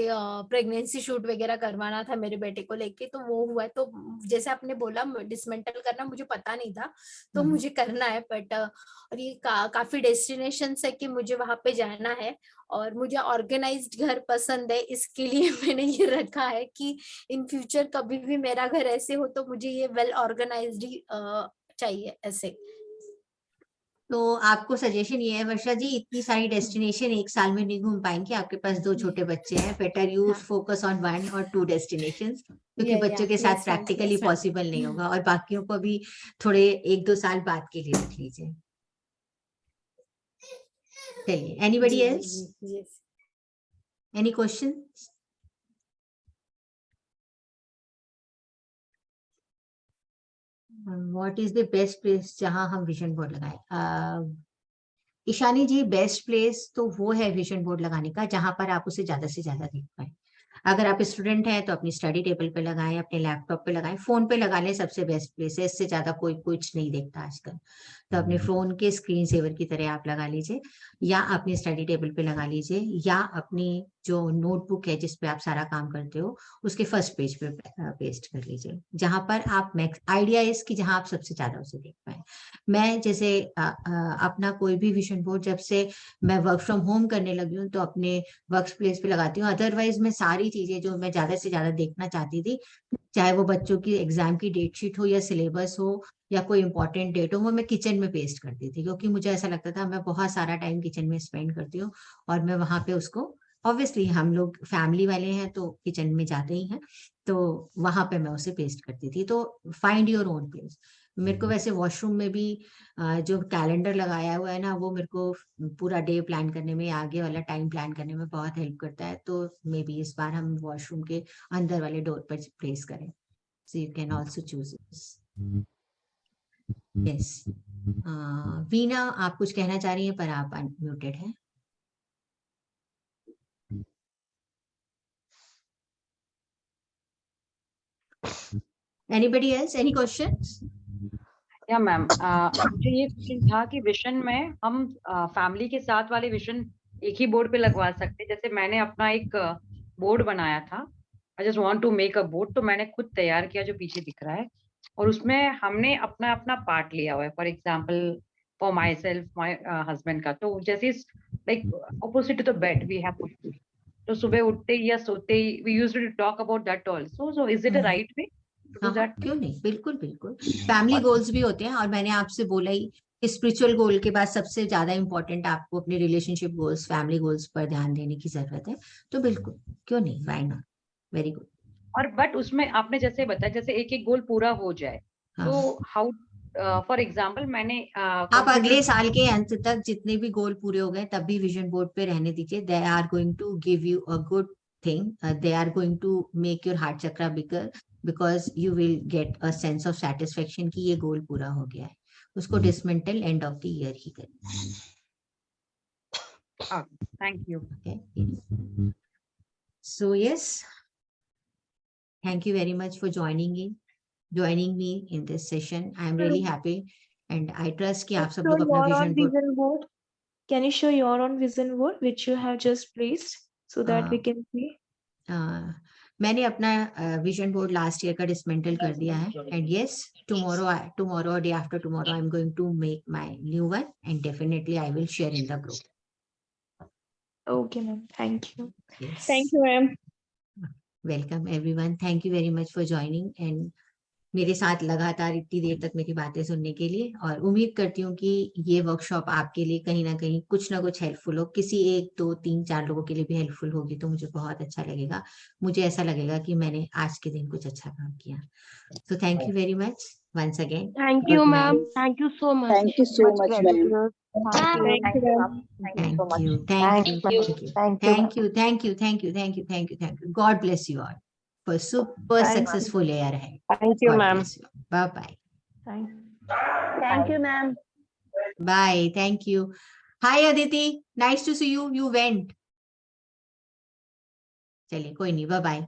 प्रेगनेंसी शूट वगैरह करवाना था मेरे बेटे को लेके, तो वो हुआ है. तो जैसे आपने बोला डिसमेंटल करना, मुझे पता नहीं था, तो मुझे करना है. बट और ये काफी डेस्टिनेशंस है कि मुझे वहां पे जाना है. और मुझे ऑर्गेनाइज्ड घर पसंद है, इसके लिए मैंने ये रखा है कि इन फ्यूचर कभी भी मेरा घर ऐसे हो तो मुझे ये वेल ऑर्गेनाइज्ड ही चाहिए ऐसे. तो आपको सजेशन ये है वर्षा जी, इतनी सारी डेस्टिनेशन एक साल में नहीं घूम पाएंगे. आपके पास 2 छोटे बच्चे हैं. बेटर यू फोकस ऑन 1 और 2 डेस्टिनेशंस, क्योंकि बच्चों के साथ प्रैक्टिकली पॉसिबल नहीं होगा. और बाकियों को भी थोड़े 1-2 साल बाद के लिए रख लीजिए. चलिए, anybody else? Any questions? What is the best place जहां हम विजन बोर्ड लगाएं? ईशानी जी, बेस्ट प्लेस तो वो है विजन बोर्ड लगाने का जहां पर आप उसे ज्यादा से ज्यादा देख पाए. अगर आप स्टूडेंट हैं तो अपनी स्टडी टेबल पे लगाएं, अपने लैपटॉप पे लगाएं, फोन पे लगा लें. सबसे बेस्ट प्लेस है. इससे ज्यादा कोई कुछ नहीं देखता आजकल. तो अपने फोन के स्क्रीन सेवर की तरह आप लगा लीजिए, या अपनी स्टडी टेबल पे लगा लीजिए, या अपनी जो नोटबुक है जिसपे आप सारा काम करते हो उसके फर्स्ट पेज पे पेस्ट कर लीजिए, जहां पर आप आइडिया इस कि जहां आप सबसे ज्यादा उसे देख पाए. मैं जैसे अपना कोई भी विजन बोर्ड जब से मैं वर्क फ्रॉम होम करने लगी हूँ तो अपने वर्क प्लेस पे लगाती हूँ. अदरवाइज मैं सारी चीजें जो मैं ज्यादा से ज्यादा देखना चाहती थी, चाहे वो बच्चों की एग्जाम की डेट शीट हो या सिलेबस हो या कोई इंपॉर्टेंट डेट हो, वो मैं किचन में पेस्ट करती थी. क्योंकि मुझे ऐसा लगता था मैं बहुत सारा टाइम किचन में स्पेंड करती हूँ और मैं वहां पे उसको, ऑब्वियसली हम लोग फैमिली वाले हैं तो किचन में जाते ही हैं, तो वहां पे मैं उसे पेस्ट करती थी. तो फाइंड योर ओन प्लेस. मेरे को वैसे वॉशरूम में भी जो कैलेंडर लगाया हुआ है ना, वो मेरे को पूरा डे प्लान करने में, आगे वाला टाइम प्लान करने में बहुत हेल्प करता है. तो मे बी इस बार हम वॉशरूम के अंदर वाले डोर पर प्लेस करें. So you can also choose. Yes, Veena आप कुछ कहना चाह रही हैं पर आप अनम्यूटेड हैं. Anybody else? Any questions? या मैम मुझे ये क्वेश्चन था कि विजन में हम फैमिली के साथ वाले विजन एक ही बोर्ड पे लगवा सकते हैं। जैसे मैंने अपना एक बोर्ड बनाया था, I just want to make a board, तो मैंने खुद तैयार किया जो पीछे दिख रहा है, और उसमें हमने अपना अपना पार्ट लिया हुआ है। For example for myself, my husband का, तो जैसे like opposite to the bed we have put, तो सुबह उठते ही या सोते ही we used to talk about that also. So is it a right way to do हाँ, दैट? क्यों नहीं, बिल्कुल बिल्कुल। फैमिली गोल्स भी होते हैं, और मैंने आपसे बोला ही कि स्पिरिचुअल गोल के बाद सबसे ज्यादा इंपॉर्टेंट आपको अपने रिलेशनशिप गोल्स, फैमिली गोल्स पर ध्यान देने की जरूरत है। तो बिल्कुल, क्यों नहीं, व्हाई नॉट, वेरी गुड। और बट उसमें आपने जैसे बताया, जैसे एक एक गोल पूरा हो जाए, हाँ, तो हाउ, फॉर एग्जाम्पल मैंने आप अगले साल के अंत तक जितने भी गोल पूरे हो गए तब भी विजन बोर्ड पे रहने दीजिए। They are going to give you a good thing, they are going to make your heart chakra bigger, because you will get a sense of satisfaction कि ये गोल पूरा हो गया है। उसको dismantle end of the year ही करें। Thank you. Okay. So yes, thank you very much for joining me in this session. I am really happy and I trust कि आप सब लोग अपना vision board Can you show your own vision board which you have just placed so that we can see? मैंने अपना vision board last year का dismantle कर दिया है, and yes, tomorrow day after tomorrow I am going to make my new one and definitely I will share in the group. Okay, ma'am. Thank you. Yes. Thank you, ma'am. Welcome everyone. Thank you very much for joining and मेरे साथ लगातार इतनी देर तक मेरी बातें सुनने के लिए, और उम्मीद करती हूँ कि ये वर्कशॉप आपके लिए कहीं ना कुछ हेल्पफुल हो, किसी 1 2 3 4 लोगों के लिए भी हेल्पफुल होगी तो मुझे बहुत अच्छा लगेगा. मुझे ऐसा लगेगा कि मैंने आज के दिन कुछ अच्छा काम किया. So thank you very much once again. Thank Good you, ma'am. night. Thank you so much. Thank you so much, ma'am. gratitude. Thank you, ma'am. Thank you. Thank you. Thank you. Thank you. Thank you. Thank you. Thank you. Thank you. God bless you all for super successful year ahead. Thank you, God ma'am. bless you. Bye bye. Thank you, ma'am. Bye. Thank you. Hi Aditi. Nice to see you. You went. चलिए कोई नहीं. Bye bye.